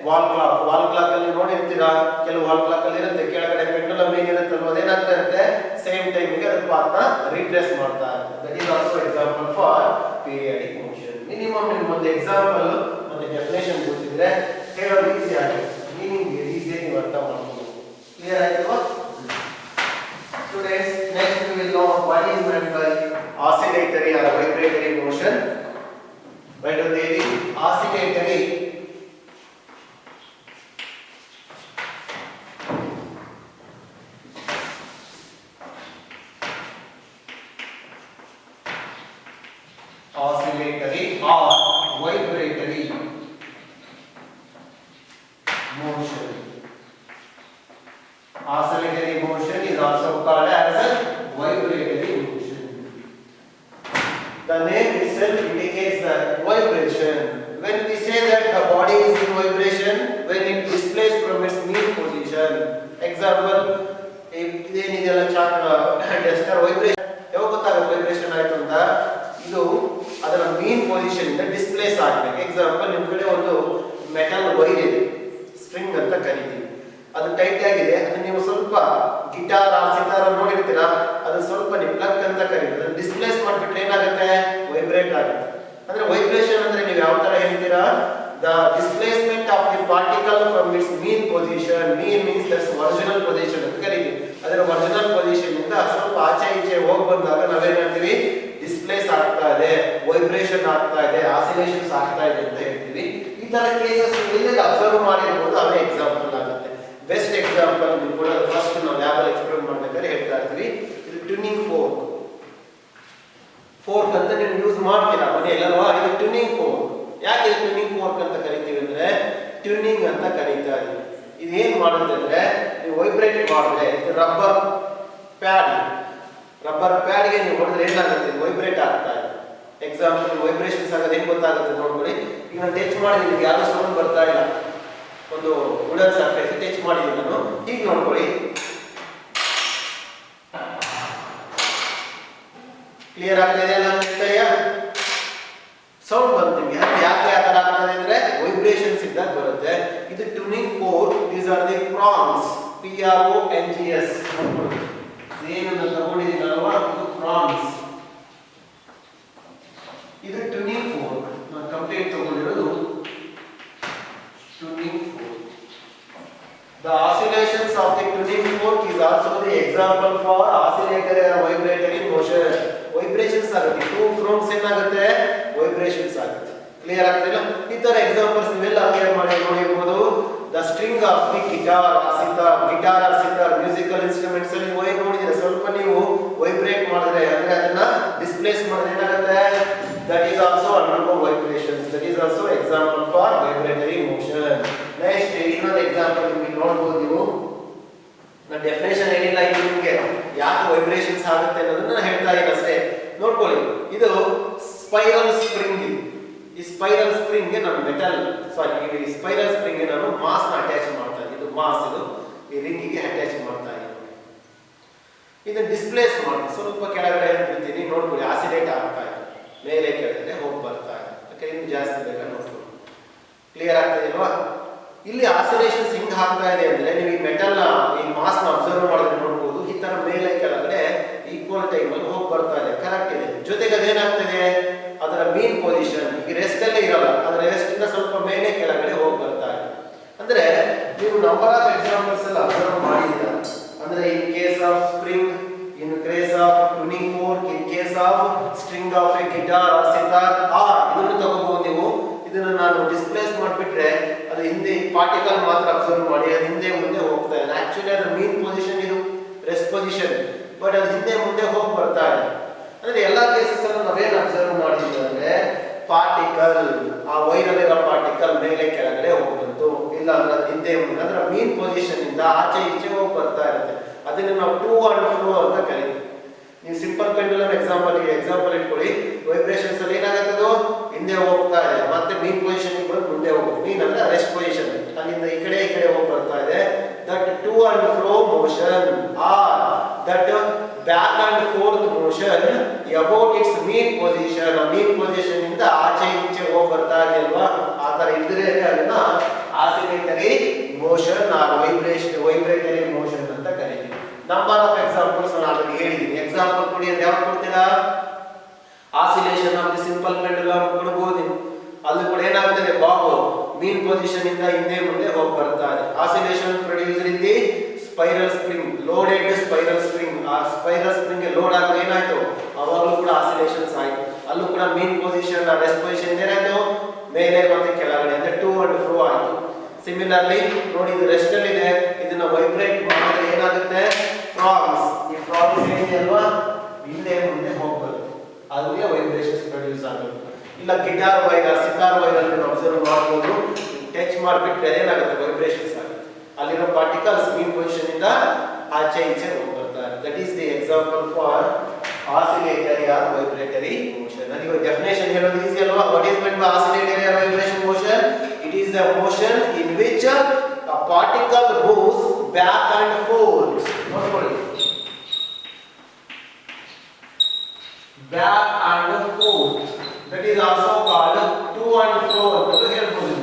wall clock. Wall clock ಅಲ್ಲಿ ನೋಡಿರ್ತೀರಾ, ಕೆಲವು ವಾಲ್ ಕ್ಲಾಕ್ ಅಲ್ಲಿ ಇರುತ್ತೆ ಕೆಳಗಡೆ ಪೆಂಡುಲಮ್ ಏನಿರುತ್ತಲ್ವ ಅದೇನಾಗ್ತಾ ಇರುತ್ತೆ, ಸೇಮ್ ಟೈಮ್ ಗೆ ಅದು ಪಾತ್ನ ರೀಟ್ರೇಸ್ ಮಾಡ್ತಾ ಇರುತ್ತೆ. That is also example for periodic motion. Minimum ನಿಮ್ಗೆ ಒಂದು ಎಕ್ಸಾಂಪಲ್ ಮತ್ತೆ ಡೆಫಿನೇಷನ್ ಗೊತ್ತಿದ್ರೆ ಹೇಳೋದು ಈಸಿ ಆಗುತ್ತೆ, ಮೀನಿಂಗ್ ಈಸಿಯಾಗಿ ನೀವು ಅರ್ಥ ಮಾಡ್ಬೋದು. ಕ್ಲಿಯರ್ ಆಯ್ತಲ್ವಾ students? Next we will know what is meant by oscillatory or vibratory motion. Right on the oscillatory or vibratory motion. Oscillatory motion is also called as a vibratory motion. The name itself indicates the vibration. When we say that the body is in vibration, when it displays from its mean position. Example, ಇದೇನಿದೆಯಲ್ಲ duster vibration ಯಾವಾಗ ಗೊತ್ತಾಗುತ್ತೆ vibration ಆಯ್ತು ಅಂತ? ಇದು ಅದರ mean position ಇಂದ displace ಆಗಬೇಕು. Example, ನಿಮ್ಮ ಕಡೆ ಒಂದು ಮೆಟಲ್ ವೈರ್ ಇದೆ, ಸ್ಟ್ರಿಂಗ್ ಅಂತ ಕರಿತೀವಿ, ಅದು ಟೈಟ್ ಆಗಿದೆ, ಅದನ್ನ ನೀವು ಸ್ವಲ್ಪ ಗಿಟಾರ್ ಆ ಸಿತಾರ್ ನೋಡಿರ್ತೀರಾ, ಅದು ಸ್ವಲ್ಪ ನೀವು ಪ್ಲಗ್ ಅಂತ ಕರೀತೀವಿ, ಅದನ್ನ ಡಿಸ್ಪ್ಲೇಸ್ ಮಾಡಿಬಿಟ್ರೆ ಏನಾಗುತ್ತೆ, ವೈಬ್ರೇಟ್ ಆಗುತ್ತೆ. ಅಂದ್ರೆ ವೈಬ್ರೇಷನ್ ಅಂದ್ರೆ ನೀವು ಯಾವ ತರ ಹೇಳ್ತೀರಾ, the displacement of the particle from its mean position. Mean means that's original position ಅಂತ ಕರೀತೀವಿ. ಅದರ ಒರಿಜಿನಲ್ ಪೊಸಿಷನ್ ಇಂದ ಸ್ವಲ್ಪ ಆಚೆ ಈಚೆ ಹೋಗಿ ಬಂದಾಗ ನಾವೇನ್ ಹೇಳ್ತೀವಿ, ಡಿಸ್ಪ್ಲೇಸ್ ಆಗ್ತಾ ಇದೆ, ವೈಬ್ರೇಷನ್ ಆಗ್ತಾ ಇದೆ, ಆಸಿಲೇಷನ್ಸ್ ಆಗ್ತಾ ಇದೆ ಅಂತ ಹೇಳ್ತೀವಿ. ಈ ತರ ಕೇಸಸ್ ಎಲ್ಲೆಲ್ಲಿ ಅಬ್ಸರ್ವ್ ಮಾಡಿರ್ಬೋದು, ಅವೇ ಎಕ್ಸಾಂಪಲ್ ಆಗುತ್ತೆ. ಬೆಸ್ಟ್ ಎಕ್ಸಾಂಪಲ್ ನೀವು ಕೂಡ ಫಸ್ಟ್ ನಾವು ಲ್ಯಾಬ್ ಅಲ್ಲಿ ಎಕ್ಸ್ಪೆರಿಮೆಂಟ್ ಮಾಡ್ಬೇಕಾದ್ರೆ ಹೇಳ್ತಾ ಇರ್ತೀವಿ, ಇದು ಟ್ಯೂನಿಂಗ್ ಫೋರ್ಕ್. ಫೋರ್ಕ್ ಅಂತ ನೀವು ಯೂಸ್ ಮಾಡ್ತೀರಾ ಮನೆಯಲ್ಲವಾ, ಇದು ಟ್ಯೂನಿಂಗ್ ಫೋರ್ಕ್. ಯಾಕೆ ಟ್ಯೂನಿಂಗ್ ಫೋರ್ಕ್ ಅಂತ ಕರಿತೀವಿ ಅಂದ್ರೆ, ಟ್ಯೂನಿಂಗ್ ಅಂತ ಕರೀತಾ ಇದೀವಿ. ಇದು ಏನ್ ಮಾಡುತ್ತೆ ಅಂದ್ರೆ, ನೀವು ವೈಬ್ರೇಟ್ ಮಾಡಿದ್ರೆ ರಬ್ಬರ್ ಪ್ಯಾಡ್ಗೆ ನೀವು ಹೊಡೆದ್ರೆ ಏನಾಗುತ್ತೆ, ವೈಬ್ರೇಟ್ ಆಗ್ತಾ ಇದೆ. ಎಕ್ಸಾಂಪಲ್ ವೈಬ್ರೇಷನ್ಸ್ ಆಗೋದು ಹೆಂಗ್ ಗೊತ್ತಾಗುತ್ತೆ ನೋಡ್ಕೊಳ್ಳಿ. ಈಗ ನಾನು ಟಚ್ ಮಾಡಿದ್ದೀನಿ, ಯಾವ್ದೋ ಸೌಂಡ್ ಬರ್ತಾ ಇಲ್ಲ, ಒಂದು ವುಡನ್ ಸರ್ಫೇಸ್ ಟಚ್ ಮಾಡಿದ್ದೀನಿ ನಾನು, ಹೀಗೆ ನೋಡ್ಕೊಳ್ಳಿ, ಕ್ಲಿಯರ್ ಆಗ್ತಾ ಇದೆ ಅಲ್ಲ ಕೈಯ ಸೌಂಡ್ ಬಂತು ನಿಮಗೆ. ಯಾಕೆ ಆ ತರ ಆಗ್ತದೆ ಅಂದ್ರೆ ವೈಬ್ರೇಷನ್ಸ್ ಇದ್ದಾಗ ಬರುತ್ತೆ. ಇದು tuning fork. These are the prongs, PRONGS. ಏನನ್ನ ತಗೊಂಡಿದ್ದೀನಿ ಅಲ್ವಾ, ಇದು ಪ್ರಾನ್ಸ್, ಇದು ಟ್ಯೂನಿಂಗ್ ಫೋರ್ಕ್. ನಾನು ಕಂಪ್ಲೀಟ್ ತಗೊಂಡಿರೋದು tuning fork. The oscillations of the tuning fork is also the example for oscillatory or vibratory motion. Vibrations ಆಗುತ್ತೆ, ಟೂ ಫ್ರೋಮ್ಸ್ ಏನಾಗುತ್ತೆ, ವೈಬ್ರೇಷನ್ಸ್ ಆಗುತ್ತೆ. ಕ್ಲಿಯರ್ ಆಗ್ತಿಲ್ಲ? ಈ ತರ ಎಕ್ಸಾಂಪಲ್ಸ್ ನೀವೆಲ್ಲ ಅಪ್ಲೈ ಮಾಡಿ ನೋಡಿರ್ಬೋದು. The string of the guitar or sitar musical instruments ಅಲ್ಲಿ ವೈರ್ ನೋಡಿದ್ರೆ ಸ್ವಲ್ಪ ನೀವು ವೈಬ್ರೇಟ್ ಮಾಡಿದ್ರೆ ಅಂದ್ರೆ ಅದನ್ನ ಡಿಸ್ಪ್ಲೇಸ್ ಮಾಡಿದ್ರೆ ಏನಾಗುತ್ತೆ, that is also undergo vibrations. That is also example for vibratory motion. Next ಇನ್ನೊಂದು ಎಕ್ಸಾಂಪಲ್ ನಿಮಗೆ ನೋಡಬಹುದು. ನೀವು ನಾನು ಡೆಫಿನೇಷನ್ ಏನಿಲ್ಲ, ಇದು ನಿಮಗೆ ಯಾಕೆ ವೈಬ್ರೇಷನ್ಸ್ ಆಗುತ್ತೆ ಅನ್ನೋದನ್ನ ನಾನು ಹೇಳ್ತಾ ಇದ್ದೀನಿ ಅಷ್ಟೇ. ನೋಡ್ಕೊಳ್ಳಿ, ಇದು ಸ್ಪೈರಲ್ ಸ್ಪ್ರಿಂಗ್. ಈ ಸ್ಪೈರಲ್ ಸ್ಪ್ರಿಂಗ್ ಗೆ ನಾನು ಈ ಸ್ಪೈರಲ್ ಸ್ಪ್ರಿಂಗ್ ಗೆ ನಾನು ಮಾಸ್ ನ ಅಟ್ಯಾಚ್ ಮಾಡ್ತಾ ಇದ್ದೀನಿ. ಇದು ಮಾಸ್, ಇದು ಈ ರಿಂಗ್ ಗೆ ಅಟ್ಯಾಚ್ ಮಾಡ್ತಾ ಇದ್ದೀನಿ. ಇದನ್ನ ಡಿಸ್ಪ್ಲೇಸ್ ಮಾಡಿ ಸ್ವಲ್ಪ ಕೆಳಗಡೆ ಬಿಡ್ತೀನಿ, ನೋಡ್ಕೊಳ್ಳಿ ಆಸಿಲೇಟ್ ಆಗ್ತಾ ಇದೆ, ಮೇಲೆ ಕೆಳಗಡೆ ಹೋಗಿ ಬರ್ತಾ ಇದೆ. ಯಾಕೆ ಇನ್ನು ಜಾಸ್ತಿ ಬೇಕಾ ನೋಡ್ಕೊಳ್ಳಿ. ಕ್ಲಿಯರ್ ಆಗ್ತದೆ ಅಲ್ವಾ? ಇಲ್ಲಿ ಆಸಿಲೇಷನ್ಸ್ ಹಿಂಗ್ ಆಗ್ತಾ ಇದೆ ಅಂದ್ರೆ ನೀವು ಈ ಮೆಟಲ್ ನ ಈ ಮಾಸ್ ನ ಅಬ್ಸರ್ವ್ ಮಾಡಿದ್ರೆ ನೋಡಬಹುದು, ಈ ತರ ಮೇಲೆ ಕೆಳಗಡೆ ಈಕ್ವಲ್ ಟೈಮ್ ಅಲ್ಲಿ ಹೋಗಿ ಬರ್ತಾ ಇದೆ. ಕರೆಕ್ಟ್ ಇದೆ. ಜೊತೆಗೆ ಅದೇನಾಗ್ತದೆ, ಅದರ ಮೀನ್ ಪೊಸಿಷನ್ ಈಗ ರೆಸ್ಟ್ ಅಲ್ಲೇ ಇರಲ್ಲ, ಅದರ ರೆಸ್ಟ್ ಇಂದ ಸ್ವಲ್ಪ ಮೇಲೆ ಕೆಳಗಡೆ ಹೋಗಿ ಬರ್ತಾ ಇದೆ. ಅಂದ್ರೆ ನೀವು ನಂಬರ್ ಆಫ್ ಎಕ್ಸಾಂಪಲ್ಸ್ ಎಲ್ಲ ಅಬ್ಸರ್ವ್ ಮಾಡಿದ್ದೀರಾ. ಅಂದ್ರೆ in case of spring, in case of tuning fork, in case of string of a guitar or sitar, ಇದನ್ನು ತಗೋಬಹುದು ನೀವು. ಇದನ್ನ ನಾನು ಡಿಸ್ಪ್ಲೇಸ್ ಮಾಡಿಬಿಟ್ರೆ ಅದು ಹಿಂದೆ ಪಾರ್ಟಿಕಲ್ ಮಾತ್ರ ಅಬ್ಸರ್ವ್ ಮಾಡಿ ಅದು ಹಿಂದೆ ಮುಂದೆ ಹೋಗ್ತಾ ಇದೆ. ಆಕ್ಚುಲಿ ಅದರ ಮೀನ್ ಪೊಸಿಷನ್ ಇದು ರೆಸ್ಟ್ ಪೊಸಿಷನ್, ಬಟ್ ಅದು ಹಿಂದೆ ಮುಂದೆ ಹೋಗಿ ಬರ್ತಾ ಇದೆ. ಅಂದ್ರೆ ಎಲ್ಲಾ ಕೇಸಸ್ ಅನ್ನು ನಾವೇನು ಅಬ್ಸರ್ವ್ ಮಾಡಿದ್ವಿ ಅಂದ್ರೆ ಪಾರ್ಟಿಕಲ್, ಆ ವೈರಲ್ಲಿರೋ ಪಾರ್ಟಿಕಲ್ ಮೇಲೆ ಕೆಳಗಡೆ ಹೋಗ್ಬಂತು, ಇಲ್ಲ ಅಂದ್ರೆ ಅದು ಹಿಂದೆ ಮುಂದೆ ಅಂದ್ರೆ ಮೀನ್ ಪೊಸಿಷನ್ ಇಂದ ಆಚೆ ಈಚೆ ಹೋಗಿ ಬರ್ತಾ ಇರುತ್ತೆ. ಅದನ್ನು ನಾವು ಟೂ ಅಂಡ್ ಫ್ರೋ ಅಂತ ಕರೀತೀವಿ. ನೀವು ಸಿಂಪಲ್ ಪೆಂಡುಲಮ್ ಎಕ್ಸಾಂಪಲ್ ಇಟ್ಕೊಳ್ಳಿ. ವೈಬ್ರೇಷನ್ಸ್ ಅಲ್ಲಿ ಏನಾಗುತ್ತದು ಹಿಂದೆ ಹೋಗ್ತಾ ಇದೆ, ಮತ್ತೆ ಮೀನ್ ಪೊಸಿಷನ್ ಬಂದು ಮುಂದೆ ಹೋಗುತ್ತೆ. ಮೀನ್ ಅಂದ್ರೆ ರೆಸ್ಟ್ ಪೊಸಿಷನ್, ಅಲ್ಲಿಂದ ಈ ಕಡೆ ಹೋಗಿ ಬರ್ತಾ ಇದೆ. That to and fro motion or that back and forth motion about its mean position. Mean position ಇಂದ ಆಚೆ ಈಚೆ ಹೋಗಿ ಬರ್ತಾ ಇದೆ ಅಲ್ವಾ, ಆ ತರ ಇದ್ರೆ ಅದನ್ನ oscillatory motion or vibratory motion ಅಂತ ಕರೀತೀವಿ. ನಂಬರ್ ಆಫ್ ಎಕ್ಸಾಂಪಲ್ಸ್ ನಾನು ಹೇಳಿದ್ದೀನಿ. ಎಕ್ಸಾಂಪಲ್ ಕೊಡಿ ಅಂತ ಯಾವ್ದು ಕೊಡ್ತೀರಾ? Oscillation of the simple pendulum ಕೊಡಬಹುದು. ಅಲ್ಲಿ ಕೂಡ ಏನಾಗ್ತದೆ, ಬಾಬು ಮೀನ್ ಪೊಸಿಷನ್ ಇಂದ ಹಿಂದೆ ಮುಂದೆ ಹೋಗಿ ಬರ್ತಾ ಇದೆ. Oscillation producer in the spiral spring, loaded spiral spring. ಆ ಸ್ಪೈರಲ್ ಸ್ಪ್ರಿಂಗ್ ಗೆ ಲೋಡ್ ಆದ್ರೆ ಏನಾಯ್ತು, ಅವಾಗಲೂ ಕೂಡ ಆಸಿಲೇಷನ್ಸ್ ಆಯ್ತು. ಅಲ್ಲೂ ಕೂಡ ಮೀನ್ ಪೊಸಿಷನ್ ರೆಸ್ಟ್ ಪೊಸಿಷನ್ ಏನಾಯ್ತು, ಮೇಲೆ ಮತ್ತೆ ಕೆಳಗಡೆ ಅಂದ್ರೆ ಟೂ ಅಂಡ್ ಫ್ರೋ ಆಯ್ತು. ಸಿಮಿಲರ್ಲಿ ನೋಡಿ, ಇದು ರೆಸ್ಟ್ ಅಲ್ಲಿ ಇದೆ, ಇದನ್ನ ವೈಬ್ರೇಟ್ ಮಾಡಿದ್ರೆ ಏನಾಗುತ್ತೆ, ಫ್ರಾಗ್ಸ್. ಈ ಫ್ರಾಗ್ಸ್ ಏನಿದೆ ಅಲ್ವಾ, ಹಿಂದೆ ಮುಂದೆ ಹೋಗ್ಬರುತ್ತೆ, ಅಲ್ಲಿಗೆ ವೈಬ್ರೇಷನ್ಸ್ ಪ್ರೊಡ್ಯೂಸ್ ಆಗುತ್ತೆ. ಇಲ್ಲ ಗಿಟಾರ್ ವೈರ್, ಸಿತಾರ್ ವೈರ್ ಅಲ್ಲಿ ಅಬ್ಸರ್ವ್ ಮಾಡಬಹುದು. ಟಚ್ ಮಾಡಿಬಿಟ್ರೆ ಏನಾಗುತ್ತೆ, ವೈಬ್ರೇಷನ್ಸ್ ಆಗುತ್ತೆ. ಅಲ್ಲಿರೋ ಪಾರ್ಟಿಕಲ್ಸ್ ಮೀನ್ ಪೊಸಿಷನ್ ಇಂದ ಆಚೆ ಈಚೆ ಹೋಗಿ ಬರ್ತಾರೆ. That is the example for oscillatory or vibratory motion. ಅದಕ್ಕೆ ಡೆಫಿನೇಷನ್ ಹೇಳೋದು ಈಸಿ ಅಲ್ವಾ? What is meant by oscillatory or vibration motion? It is the motion in which a particle moves back and forth. ನೋಡ್ಕೊಳ್ಳಿ, back and forth. That is also called to and fro ಅಂತ ಹೇಳ್ಬೋದು.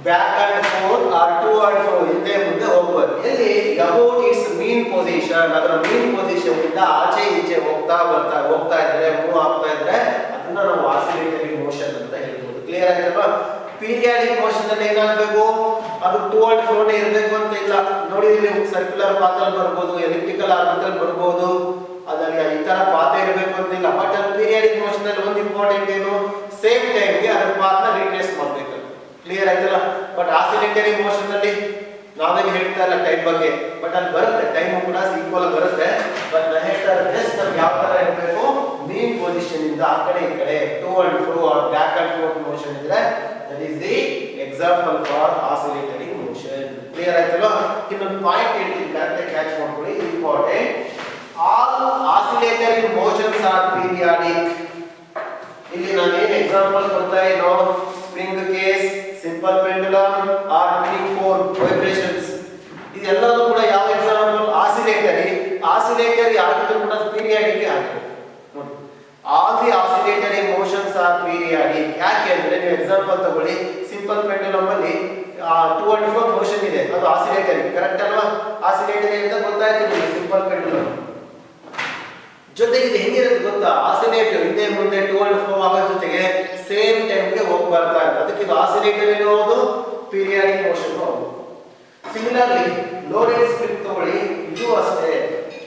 Back and forth or to and fro, ಹಿಂದೆ ಮುಂದೆ ಹೋಗ್ಬೋದು. ಎಲ್ಲಿ about its mean position, ಅದರ mean position ಇಂದ ಆಚೆ ಈಚೆ ಹೋಗ್ತಾ ಇದ್ರೆ, ಮೂವ್ ಆಗ್ತಾ ಇದ್ರೆ ಅದನ್ನ ನಾವು ಆಸಿಲೇಟರಿ ಮೋಷನ್ ಅಂತ ಹೇಳ್ಬೋದು. ಕ್ಲಿಯರ್ ಆಯ್ತಲ್ವಾ? ಪೀರಿಯಾಡಿಕ್ ಮೋಷನ್ ಅಲ್ಲಿ ಏನಾಗಬೇಕು, ಅದು ಟೂ ಅಂಡ್ ಫ್ರೋ ಇರಬೇಕು ಅಂತ ಇಲ್ಲ. ನೋಡಿ, ಇಲ್ಲಿ ಸರ್ಕ್ಯುಲರ್ ಪಾತ್ ಅಲ್ಲಿ ಬರ್ಬೋದು, ಎಲಿಪ್ಟಿಕಲ್ ಆರ್ಬಿಟಲ್ ಬರ್ಬೋದು, ಅದರಲ್ಲಿ ಈ ತರ ಪಾತ ಇರಬೇಕು ಅಂತಿಲ್ಲ. ಬಟ್ ಅಲ್ಲಿ ಪೀರಿಯಾಡಿಕ್ ಮೋಷನ್ ಅಲ್ಲಿ ಒಂದು ಇಂಪಾರ್ಟೆಂಟ್ ಏನು, ಸೇಮ್ ಟೈಮ್ ಗೆ ಅದರ ಪಾತ್ ನ ರಿಟ್ರೇಸ್ ಮಾಡಬೇಕು. ಕ್ಲಿಯರ್ ಆಯ್ತಲ್ಲ? ಬಟ್ ಆಸಿಲೇಟರಿ ಮೋಷನ್ ಅಲ್ಲಿ ನಾವೇನು ಹೇಳ್ತಾ ಇಲ್ಲ ಟೈಮ್ ಬಗ್ಗೆ, ಬಟ್ ಅಲ್ಲಿ ಬರುತ್ತೆ, ಟೈಮ್ ಕೂಡ ಈಕ್ವಲ್ ಬರುತ್ತೆ. ಬಟ್ ನಾನು ಹೇಳ್ತಾ ಇರೋದು ಜಸ್ಟ್ ನಮ್ಗೆ ಯಾವ ತರ ಇರಬೇಕು, ಮೀನ್ ಪೊಸಿಷನ್ ಇಂದ ಆ ಕಡೆ ಈ ಕಡೆ to and fro or back and forth motion ಇದ್ರೆ that is the example for oscillatory motion. Clear ಆಯ್ತಲ್ವಾ? ಇನ್ನೊಂದು ಪಾಯಿಂಟ್ ಹೇಳ್ತೀನಿ, ಕರೆಕ್ಟ್ ಕ್ಯಾಚ್ ಮಾಡ್ಕೊಳ್ಳಿ, important. All oscillatory motions are periodic. ಇಲ್ಲಿ ನಾನು ಏನು ಎಕ್ಸಾಂಪಲ್ ಕೊಡ್ತಾ ಇರೋ, spring case, simple pendulum or tuning fork vibrations, ಇದೆಲ್ಲದೂ ಕೂಡ ಯಾವ ಎಕ್ಸಾಂಪಲ್, ಆಸಿಲೇಟರಿ ಆಗಿದ್ರು ಕೂಡ ಪೀರಿಯಾಡಿಕ್ ಆಗಿದೆ. ನೋಡಿ, all the oscillatory motions are periodic. ಯಾಕೆ ಅಂದ್ರೆ ನೀವು ಎಕ್ಸಾಂಪಲ್ ತಗೊಳ್ಳಿ, ಸಿಂಪಲ್ ಪೆಂಡುಲಮ್ ಅಲ್ಲಿ ಟೂ ಅಂಡ್ ಫ್ರೋ ಮೋಷನ್ ಇದೆ, ಅದು ಆಸಿಲೇಟರಿ, ಕರೆಕ್ಟ್ ಅಲ್ವಾ? ಆಸಿಲೇಟರಿ ಅಂತ ಗೊತ್ತಾಯ್ತು ನಿಮಗೆ. ಸಿಂಪಲ್ ಪೆಂಡುಲಮ್ ಜೊತೆಗೆ ಇದು ಹೆಂಗಿರುತ್ತೆ ಗೊತ್ತಾ, ಆಸಿಲೇಟರ್ ಹಿಂದೆ ಮುಂದೆ ಟೂ ಅಂಡ್ ಫ್ರೋ ಆಗೋ ಜೊತೆಗೆ ಸೇಮ್ ಟೈಮ್ಗೆ ಹೋಗಿ ಬರ್ತಾ ಇರುತ್ತೆ. ಅದಕ್ಕೆ ಇದು ಆಸಿಲೇಟರಿ ಹೌದು, ಪೀರಿಯಾಡಿಕ್ ಮೋಷನ್ ಹೌದು. ಸಿಮಿಲರ್ಲಿ ಲೋಡೆಡ್ ಸ್ಪ್ರಿಂಗ್ ತಗೊಳ್ಳಿ, ಇದು ಅಷ್ಟೇ,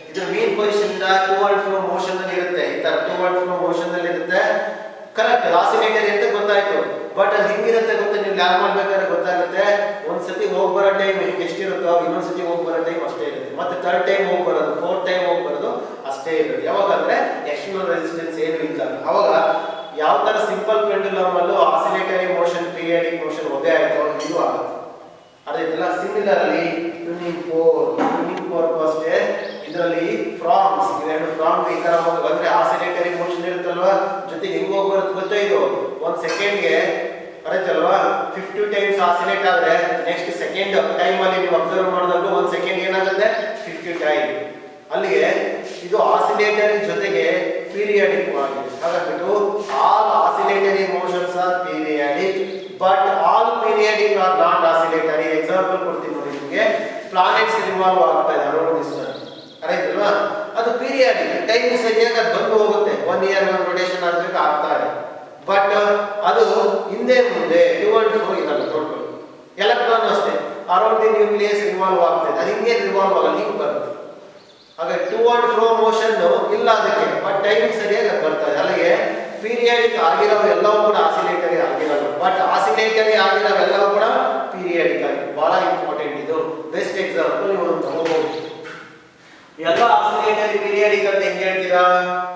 ಇದು ಮೀನ್ ಪೊಸಿಷನ್ ಇಂದ ಟೂ ಅಂಡ್ ಫ್ರೋ ಮೋಷನ್ ಅಲ್ಲಿ ಇರುತ್ತೆ. ಈ ತರ ಟೂ ಅಂಡ್ ಫ್ರೋ ಮೋಷನ್ ಅಲ್ಲಿ ಇರುತ್ತೆ, ಕರೆಕ್ಟ್. ಆಸಿಲೇಟರಿ ಅಂತ ಗೊತ್ತಾಯ್ತು. ಬಟ್ ಅದು ಹೆಂಗಿರುತ್ತೆ ಗೊತ್ತಾ, ನೀವು ಲ್ಯಾಬ್ ಮಾಡ್ಬೇಕಾದ್ರೆ ಗೊತ್ತಾಗುತ್ತೆ. ಒಂದ್ಸತಿ ಹೋಗಿ ಬರೋ ಟೈಮ್ ಎಷ್ಟಿರುತ್ತೋ, ಇನ್ನೊಂದ್ಸತಿ ಹೋಗಿ ಬರೋ ಟೈಮ್ ಅಷ್ಟೇ ಇರುತ್ತೆ. ಮತ್ತೆ ಥರ್ಡ್ ಟೈಮ್ ಹೋಗಿ ಬರೋದು, ಫೋರ್ತ್ ಟೈಮ್ ಹೋಗಿ ಬರೋದು ಅಷ್ಟೇ ಇರುತ್ತೆ. ಯಾವಾಗಂದ್ರೆ ಎಕ್ಸ್ಟರ್ನಲ್ ರೆಸಿಸ್ಟೆನ್ಸ್ ಏನು ಇಲ್ಲ. ಅವಾಗ ಯಾವ ತರ ಸಿಂಪಲ್ ಪೆಂಡುಲಮ್ ಅಲ್ಲೂ ಆಸಿಲೇಟರಿ ಮೋಷನ್ ಪೀರಿಯಾಡಿಕ್ ಮೋಷನ್ ಒಂದೇ ಆಯ್ತು, ಇದು ಆಗುತ್ತೆ. ಅದೇಲ್ಲ ಸಿಮಿಲರ್ಲಿ ಟ್ಯೂನಿಂಗ್ ಫೋರ್ ಅಷ್ಟೇ. ಇದರಲ್ಲಿ ಫ್ರಾಮ್ಸ್, ಇವೆರಡು ಫ್ರಾಮ್ ಈ ತರ ಬಂದ್ರೆ ಆಸಿಲೇಟರಿ ಮೋಷನ್ ಇರುತ್ತಲ್ವಾ, ಜೊತೆಗೆ ಹೆಂಗ್ ಹೋಗಿ ಬರುತ್ತೆ ಗೊತ್ತಾ, ಇದು ಒಂದ್ ಸೆಕೆಂಡ್ಗೆ ಬರುತ್ತಲ್ವಾ, 50 ಟೈಮ್ಸ್ ಆಸಿಲೇಟ್ ಆದ್ರೆ ನೆಕ್ಸ್ಟ್ ಸೆಕೆಂಡ್ ಟೈಮ್ ಅಲ್ಲಿ ನೀವು ಅಬ್ಸರ್ವ್ ಮಾಡಿದಾಗ ಒಂದ್ ಸೆಕೆಂಡ್ ಏನಾಗುತ್ತೆ, 50 ಟೈಮ್. ಅಲ್ಲಿಗೆ ಇದು ಆಸಿಲೇಟರಿ ಜೊತೆಗೆ ಪೀರಿಯಾಡಿಕ್ ಆಗಿದೆ. ಹಾಗಾಗ್ಬಿಟ್ಟು all oscillatory motions are periodic, but all periodic are not oscillatory. Example ಕೊಡ್ತೀನಿ ನೋಡಿ ನಿಮಗೆ. ಪ್ಲಾನೆಟ್ಸ್ ರಿವಾಲ್ವ್ ಆಗ್ತಾ ಇದೆ ಅರೌಂಡ್ ದಿ ಸನ್, ಕರೆಕ್ಟ್ ಅಲ್ವಾ? ಅದು ಪೀರಿಯಾಡಿಕ್, ಟೈಮ್ ಸರಿಯಾಗಿ ಅದು ಬಂದು ಹೋಗುತ್ತೆ, 1 ಇಯರ್ ರೊಟೇಷನ್ ಆಗಬೇಕು, ಆಗ್ತಾ ಇದೆ. ಬಟ್ ಅದು ಹಿಂದೆ ಮುಂದೆ ಟೂ ಅಂಡ್ ಫ್ರೋ ಇದಲ್ಲ. ನೋಡ್ಕೊಳ್ಳಿ, ಎಲೆಕ್ಟ್ರಾನ್ ಅಷ್ಟೇ ಅರೌಂಡ್ ದಿ ನ್ಯೂಕ್ಲಿಯಸ್ ರಿವಾಲ್ವ್ ಆಗ್ತಾ ಇದೆ, ಅದು ಹಿಂಗೆ ರಿವಾಲ್ವ್ ಆಗಲ್ಲ, ಹಿಂಗೆ ಬರುತ್ತೆ. ಹಾಗೆ ಟೂ ಅಂಡ್ ಫ್ರೋ ಮೋಷನ್ ಇಲ್ಲ ಅದಕ್ಕೆ, ಬಟ್ ಟೈಮಿಂಗ್ ಸರಿಯಾಗಿ ಅದು ಬರ್ತಾ ಇದೆ. ಅಲ್ಲಿಗೆ ಪೀರಿಯಾಡಿಕ್ ಆಗಿರೋ ಎಲ್ಲವೂ ಕೂಡ ಆಸಿಲೇಟರಿ ಆಗಿರಲ್ಲ, ಬಟ್ ಆಸಿಲೇಟರಿ ಆಗಿರೋವೆಲ್ಲವೂ ಕೂಡ ಪೀರಿಯಾಡಿಕ್ ಆಗಿ. ಬಹಳ ಇಂಪಾರ್ಟೆಂಟ್ ಇದು. ಬೆಸ್ಟ್ ಎಕ್ಸಾಂಪಲ್ ನೀವು ತಗೋಬಹುದು. ಎಲ್ಲ ಆಸಿಲೇಟರಿ ಪೀರಿಯಾಡಿಕ್ ಅಂತ ಹೆಂಗ್ ಹೇಳ್ತೀರಾ?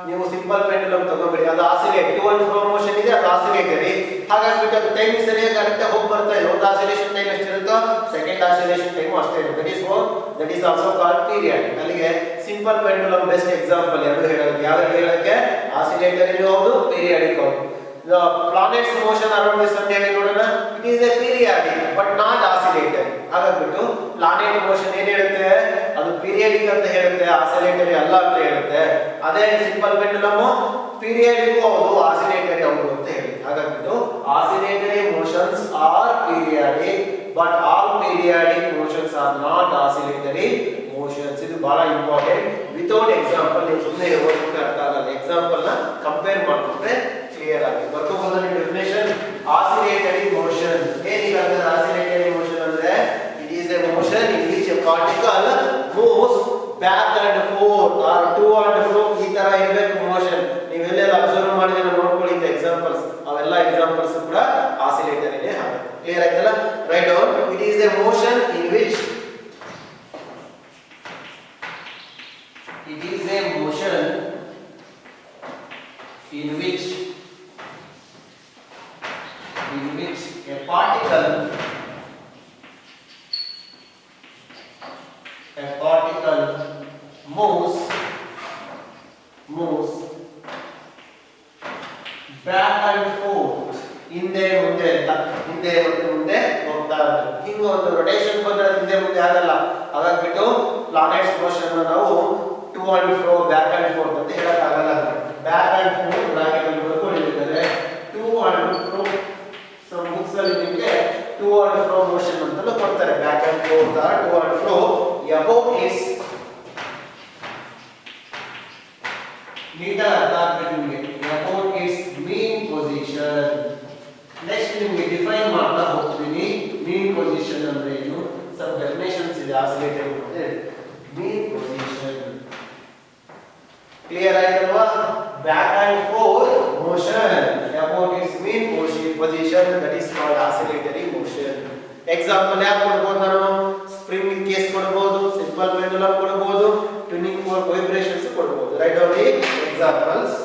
ನೀವು ಸಿಂಪಲ್ ಪೆಂಡುಲಮ್ ತಗೋಬೇಡಿ, ಅದು oscillate to and fro motion ಇದೆ, ಅದು ಆಸಿಲೇಟರಿ. ಹಾಗಾಗ್ಬಿಟ್ಟು ಅದು ಟೈಮ್ ಸರಿಯಾಗಿ ಕರೆಕ್ಟ್ ಆಗಿ ಹೋಗಿ ಬರ್ತಾ ಇದೆ. ಒಂದು ಆಸಿಲೇಷನ್ ಟೈಮ್ ಎಷ್ಟಿರುತ್ತೋ ಸೆಕೆಂಡ್ ಆಸಿಲೇಷನ್ ಟೈಮ್ ಅಷ್ಟೇ ಇರುತ್ತೆ. That is also called periodic. ಅಲ್ಲಿಗೆ ಸಿಂಪಲ್ ಪೆಂಡುಲಮ್ ಬೆಸ್ಟ್ ಎಕ್ಸಾಂಪಲ್ ಎರಡು ಹೇಳೋದು. ಯಾವ್ದು ಹೇಳಕ್ಕೆ? ಆಸಿಲೇಟರಿ ಹೌದು, ಪೀರಿಯಾಡಿಕ್ ಹೌದು. The planet's motion around the sun ಹೇಳಿ ನೋಡೋಣ. It is a periodic but not oscillatory. ಹಾಗಾಗ್ಬಿಟ್ಟು planet motion ಏನ್ ಹೇಳುತ್ತೆ? ಅದು periodic ಅಂತ ಹೇಳುತ್ತೆ, oscillatory ಅಲ್ಲ ಅಂತ ಹೇಳುತ್ತೆ. ಅದೇ ಸಿಂಪಲ್ ಪೆಂಡುಲಮ್ periodic ಹೌದು, oscillatory ಹೌದು ಅಂತ ಹೇಳುತ್ತೆ. ಹಾಗಾಗ್ಬಿಟ್ಟು oscillatory motions are periodic but all periodic motions are not oscillatory motions. ಇದು ಬಹಳ ಇಂಪಾರ್ಟೆಂಟ್. ವಿತೌಟ್ ಎಕ್ಸಾಂಪಲ್ ನೀವು ಸುಮ್ಮನೆ ಓದ್ಬಿಟ್ಟು ಅರ್ಥ ಆಗಲ್ಲ. ಎಕ್ಸಾಂಪಲ್ ನ ಕಂಪೇರ್ ಮಾಡ್ಕೊಂಡ್ರೆ ಕ್ಲಿಯರ್ ಆಗಿ ಬರ್ಕೋಬಹುದು. ಡೆಫಿನೇಷನ್ ಆಸಿಲೇಟರಿ ಮೋಷನ್ ಏನಿದೆ? ಆಸಿಲೇಟರಿ ಮೋಷನ್ ಅಂದ್ರೆ it is a motion in which a particle moves back and forth or to and fro. ಈ ತರ ಇರಬೇಕು ಮೋಷನ್. ನೀವೆಲ್ಲೆಲ್ಲ ಅಬ್ಸರ್ವ್ ಮಾಡಿದ್ರೆ ನೋಡ್ಕೊಳ್ಳಿ ಎಕ್ಸಾಂಪಲ್ಸ್, ಅವೆಲ್ಲ ಎಕ್ಸಾಂಪಲ್ಸ್ ಕೂಡ ಆಸಿಲೇಟರಿನೇ ಆಗುತ್ತೆ. ಕ್ಲಿಯರ್ ಆಯ್ತಲ್ಲ? Write down. It is a motion in which a particle moves back and forth. ಹಿಂದೆ ಮುಂದೆ ಹೋಗ್ತಾ ಇರುತ್ತೆ. ಹಿಂಗೆ ಒಂದು ರೊಟೇಷನ್ ಬಂದ್ರೆ ಹಿಂದೆ ಮುಂದೆ ಆಗಲ್ಲ. ಹಾಗಾಗ್ಬಿಟ್ಟು ಪ್ಲಾನೆಟ್ಸ್ ಮೋಷನ್ ನಾವು to and fro back and forth ಅಂತ ಹೇಳಕ್ ಆಗಲ್ಲ. ಬ್ಯಾಕ್ ಅಂಡ್ ಫೋರ್ತ್ ಬ್ರಾಕೆಟ್ ಅಲ್ಲಿ ಬರ್ಕೊಂಡಿದ್ದಾರೆ. ಟು ಅಂಡ್ ಫ್ರೋ ಬುಕ್ಸ್ ಅಲ್ಲಿ ನಿಮಗೆ ಟು ಅಂಡ್ ಫ್ರೋ ಮೋಷನ್ ಅಂತಲೂ ಕೊಡ್ತಾರೆ. Back and forth to and fro about is ನೀಟಾಗಿ ಅರ್ಥ ಆಗ್ಬೇಕು ನಿಮಗೆ. About is mean position. Next ನಿಮಗೆ ಡಿಫೈನ್ ಮಾಡ್ತಾ ಹೋಗ್ತೀನಿ. ಮೀನ್ ಪೊಸಿಷನ್ ಅಂದ್ರೆ ಏನು? ಸಮ್ ಡೆಫಿನೇಷನ್ಸ್ ಇದೆ ಆಸಿಲೇಟರಿ ಅಂದ್ರೆ. ಮೀನ್ ಪೊಸಿಷನ್ ಕ್ಲಿಯರ್ ಆಯ್ತಲ್ವಾ? Back and forth motion about is mean position, that is called oscillatory motion. Example ಯಾಕೆ ಕೊಡಬಹುದು? ನಾನು ಸ್ಪ್ರಿಂಗ್ ಕೇಸ್ ಕೊಡಬಹುದು, ಸಿಂಪಲ್ ಪೆಂಡುಲಮ್ ಕೊಡಬಹುದು, ಟ್ಯೂನಿಂಗ್ ಫಾರ್ ವೈಬ್ರೇಷನ್ಸ್ ಕೊಡಬಹುದು. Right only examples.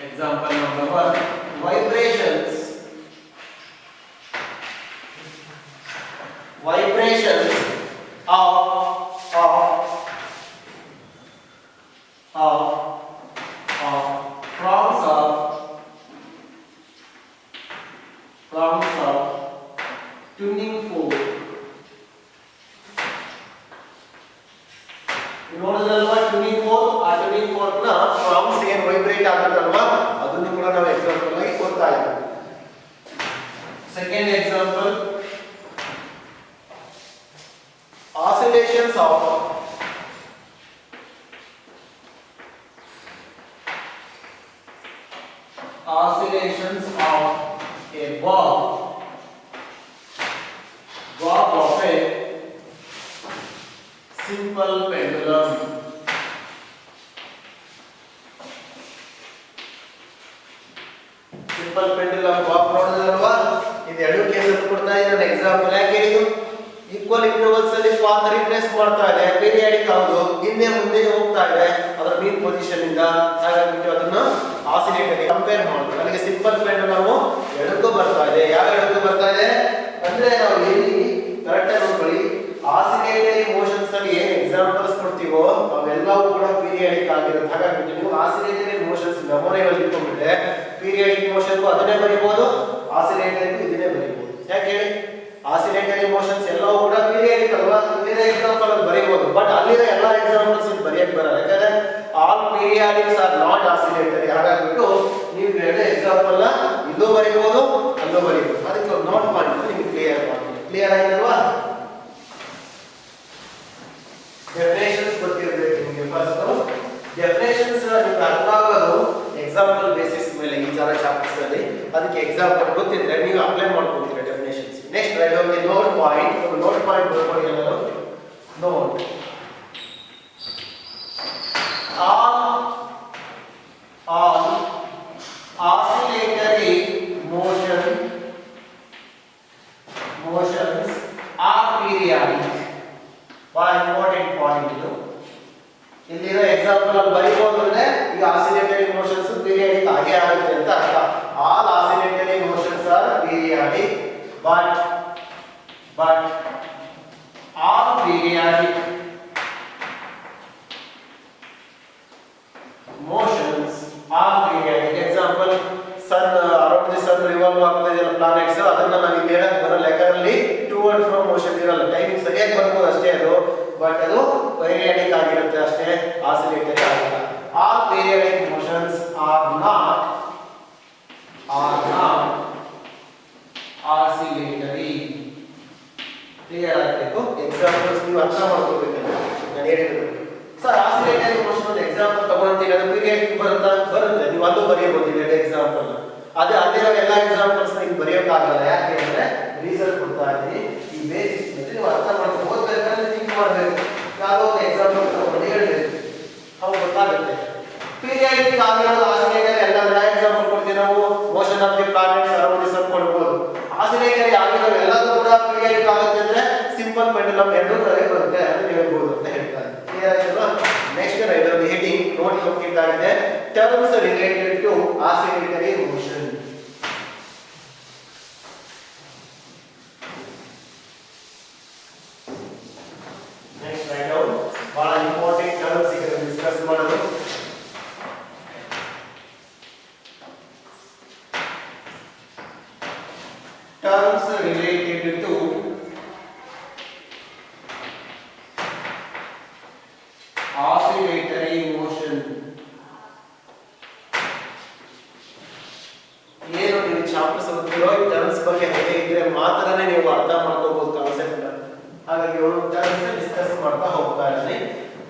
Example number 1, vibrations of tuning fork. ನೋಡಿದ್ರಲ್ವಾ tuning fork? ಆ tuning fork ನ ಫ್ರಾಮ್ಸ್ ಏನು ವೈಬ್ರೇಟ್ ಆಗುತ್ತಲ್ವಾ ಅದನ್ನು ಕೂಡ ನಾವು ಎಕ್ಸಾಂಪಲ್ ಆಗಿ ಕೊಡ್ತಾ ಇದ್ದೀವಿ. Second example, oscillations of a bob of a simple pendulum. Simple pendulum bob ನೋಡಿದ್ರಲ್ವಾ? ಇದು ಎರಡು ಕೇಸಲ್ಲಿ ಕೊಡ್ತಾ ಇದ್ದೀನಿ ಎಕ್ಸಾಂಪಲ್. ಯಾಕೆ ಹೇಳಿದ್ದು? ಈಕ್ವಲ್ ಇಂಟರ್ವಲ್ಸ್ ಅಲ್ಲಿ ಪಾತ್ ರಿಪ್ಲೇಸ್ ಮಾಡ್ತಾ ಇದೆ. ಪೀರಿಯಾಡಿಕ್ ಹೌದು, ಹಿಂದೆ ಮುಂದೆ ಹೋಗ್ತಾ ಇದೆ ಅದರ ಮೀನ್ ಪೊಸಿಷನ್ ಇಂದ. ಹಾಗಾಗಿ ಅದನ್ನ ಆಸಿಲೇಟರಿ ಕಂಪೇರ್ ಮಾಡೋದು. ಅಲ್ಲಿಗೆ ಸಿಂಪಲ್ ಪೆಂಡುಲಮ್ ಎಡಕ್ಕೂ ಬರ್ತಾ ಇದೆ. ಯಾವ ಎಡಕ್ಕೂ ಬರ್ತಾ ಇದೆ ಅಂದ್ರೆ ನಾವು ಎಲ್ಲಿ ಕರೆಕ್ಟ್ ಆಗಿ ನೋಡ್ಕೊಳ್ಳಿ. ಆಸಿಲೇಟರಿ ಮೋಷನ್ಸ್ ಅಲ್ಲಿ ಏನ್ ಎಕ್ಸಾಂಪಲ್ಸ್ ಕೊಡ್ತೀವೋ ಅವೆಲ್ಲವೂ ಕೂಡ ಪೀರಿಯಾಡಿಕ್ ಆಗಿರುತ್ತೆ. ಹಾಗಾಗಿ ನೀವು ಆಸಿಲೇಟರಿ ಮೋಷನ್ಸ್ ಮೆಮೊರಿಯಲ್ಲಿ ಇಟ್ಕೊಂಡ್ಬಿಟ್ರೆ ಪೀರಿಯಾಡಿಕ್ ಮೋಷನ್ಗೂ ಅದನ್ನೇ ಬರೀಬಹುದು, ಆಸಿಲೇಟರಿಗೂ ಇದನ್ನೇ ಬರೀಬಹುದು. ಯಾಕೆ ಹೇಳಿ? ಆಸಿಲೇಟರಿ ಮೋಷನ್ಸ್ ಎಲ್ಲವೂ ಕೂಡ ಪೀರಿಯಾಡಿಕ್ ಅಲ್ವಾ? ಇಲ್ಲಿರೋ ಎಕ್ಸಾಂಪಲ್ ಅಲ್ಲಿ ಬರೀಬಹುದು, ಬಟ್ ಅಲ್ಲಿರೋ ಎಲ್ಲ ಎಕ್ಸಾಂಪಲ್ಸ್ ಇಲ್ಲಿ ಬರೆಯಕ್ಕೆ ಬರಲ್ಲ. ಯಾಕಂದ್ರೆ ಆಲ್ ಪೀರಿಯಾಡಿಕ್ಸ್ ಆರ್ ನಾಟ್ ಆಸಿಲೇಟರಿ. ಹಾಗಾಗ್ಬಿಟ್ಟು ನೀವು ಎರಡು ಎಕ್ಸಾಂಪಲ್ ನ ಇಲ್ಲೂ ಬರೀಬಹುದು, ಅಲ್ಲೂ ಬರೀಬಹುದು. ಅದಕ್ಕೆ ಒಂದು ನೋಟ್ ಮಾಡಿ ನಿಮ್ಗೆ ಕ್ಲಿಯರ್ ಮಾಡಿ. ಕ್ಲಿಯರ್ ಆಯ್ತಲ್ವಾ? ಡೆಫಿನೇಷನ್ಸ್ ಗೊತ್ತಿರಬೇಕು ನಿಮಗೆ. ಫಸ್ಟ್ ಡೆಫಿನೇಷನ್ಸ್ ನಿಮ್ಗೆ ಅರ್ಥ ಆಗೋದು ಎಕ್ಸಾಂಪಲ್ ಬೇಸಿಸ್ ಮೇಲೆ ಈ ತರ ಚಾಪ್ಟರ್ಸ್ ಅಲ್ಲಿ. ಅದಕ್ಕೆ ಎಕ್ಸಾಂಪಲ್ ಗೊತ್ತಿದ್ರೆ ನೀವು ಅಪ್ಲೈ ಮಾಡ್ಕೊಳ್ತೀರಾ definitions. Next write on the note point. Note point ಬರ್ಕೊಳ್ಳಿ ಎಲ್ಲರೂ. Note all oscillatory motions are periodic. One important point. Example ಅಲ್ಲಿ ಬರೀಬಹುದು ಅಂದ್ರೆ ಈ ಆಸಿಲೇಟರಿ ಮೋಷನ್ಸ್ ಪೀರಿಯಾಡಿಕ್ ಆಗೇ ಆಗುತ್ತೆ ಅಂತ ಅರ್ಥ. All oscillatory motions are periodic but all periodic motions are periodic. Example, sun around the sun revolve ಆಗ್ತಾ ಇದೆಯಲ್ಲ ಪ್ಲಾನೆಟ್ಸ್, ಅದನ್ನ ನಾವು ಇಲ್ಲಿ ಹೇಳಕ್ ಬರಲ್ಲ, ಯಾಕಂದ್ರೆ ಟು ಅಂಡ್ ಫ್ರೋ ಮೋಷನ್ ಇರಲ್ಲ. ಟೈಮಿಂಗ್ ಸರಿಯಾಗಿ ಬರ್ಬೋದು ಅಷ್ಟೇ ಅದು, ಬಟ್ ಅದು ಪೀರಿಯಾಡಿಕ್ ಆಗಿರುತ್ತೆ ಅಷ್ಟೇ, ಆಸಿಲೇಟರಿ ಆಗಿಲ್ಲ. All periodic motions are not oscillatory. Clear ಆಗಬೇಕು. ಎಕ್ಸಾಂಪಲ್ಸ್ ನೀವು ಅರ್ಥ ಮಾಡ್ಕೋಬೇಕಲ್ಲ ನಾನು ಹೇಳಿರೋದು. ಸರ್ ಆಸಿಲೇಟರಿ ಮೋಷನ್ ಒಂದು ಎಕ್ಸಾಂಪಲ್ ತಗೊಂತೀವಿ, ಅದು ಪೀರಿಯಾಡಿಕ್ ಬರುತ್ತೆ, ನೀವು ಅದು ಬರೆಯಬಹುದು ಎರಡು ಎಕ್ಸಾಂಪಲ್. ಅದೇ ಅಲ್ಲಿರೋ ಎಲ್ಲ ಎಕ್ಸಾಂಪಲ್ಸ್ ನೀವು ಬರೆಯೋಕ್ಕಾಗಲ್ಲ, ಯಾಕೆ ಅಂದ್ರೆ ರೀಸನ್ ಕೊಡ್ತಾ ಇದ್ದೀನಿ. ಈ ಬೇಸಿಸ್ ಮೇಲೆ ನೀವು ಅರ್ಥ ಮಾಡ್ಕೊಂಡು ಓದ್ಬೇಕಾದ್ರೆ ಥಿಂಕ್ ಮಾಡಬೇಕು, ಯಾವುದೋ ಒಂದು ಎಕ್ಸಾಂಪಲ್ ತಗೊಂಡು ಹೇಳ್ಬೇಕು, ಅವು ಗೊತ್ತಾಗುತ್ತೆ. ಪೀರಿಯಾಡಿಕ್ ಆಗಿರೋದು ಆಸಿಲೇಟರಿ ಎಲ್ಲ ಎಕ್ಸಾಂಪಲ್ ಕೊಡ್ತೀವಿ ನಾವು. Motion of the planets around the sun ಕೊಡ್ಬೋದು. ಆಸಿಲೇಟರಿ ಆಗಿರೋ ಎಲ್ಲದೂ ಕೂಡ ಪೀರಿಯಾಡಿಕ್ ಆಗುತ್ತೆ ಅಂದ್ರೆ ಸಿಂಪಲ್ ಪೆಂಡುಲಮ್ ಎರಡು ಕಡೆ ಬರುತ್ತೆ, ಅದನ್ನ ಹೇಳ್ಬೋದು ಅಂತ ಹೇಳ್ತಾರೆ. Next write the heading note complete ಆಗಿದೆ. Terms related to oscillatory motion. Next write down ಬಹಳ ಇಂಪಾರ್ಟೆಂಟ್ ಟರ್ಮ್ಸ್ ಈಗ ಡಿಸ್ಕಸ್ ಮಾಡೋದು. Terms related to oscillatory motion. ಏನು ನೀವು ಚಾಪ್ಟರ್ಸ್ ಓದ್ತಿರೋ ಈ ಟರ್ಮ್ಸ್ ಬಗ್ಗೆ ಹೇಗೆ ಇದ್ರೆ ಮಾತ್ರನೇ ನೀವು ಅರ್ಥ ಮಾಡ್ಕೋಬಹುದು ಕಾನ್ಸೆಪ್ಟ್. ಹಾಗಾಗಿ ಒಂದು ಟರ್ಮ್ಸ್ ಡಿಸ್ಕಸ್ ಮಾಡ್ತಾ ಹೋಗ್ತಾ ಇದ್ದೀನಿ.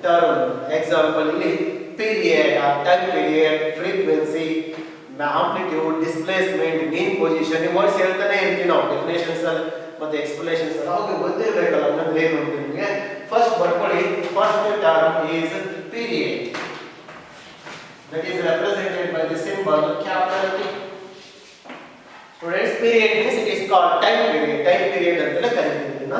ಟರ್ಮ್ ಎಕ್ಸಾಂಪಲ್ ಇಲ್ಲಿ period, time period, frequency, amplitude, displacement, mean position, ಈ ವರ್ಡ್ಸ್ ಹೇಳ್ತಾನೆ ಇರ್ತೀವಿ ನಾವು ಡೆಫಿನೇಷನ್ಸ್ ಅಲ್ಲಿ ಮತ್ತೆ ಎಕ್ಸ್ಪ್ಲನೇಷನ್ಸ್ ಅಲ್ಲಿ. ಅವಾಗ ಗೊತ್ತಿರಬೇಕಲ್ಲ ಅಂದ್ರೆ ಏನು ಅಂತ ನಿಮಗೆ. ಫಸ್ಟ್ ಬರ್ಕೊಳ್ಳಿ, first term is period, that is represented by the symbol capital T. Students, period means it is called time period. Time period ಅಂತಲೇ ಕರೀತೀವಿ ಇದನ್ನ.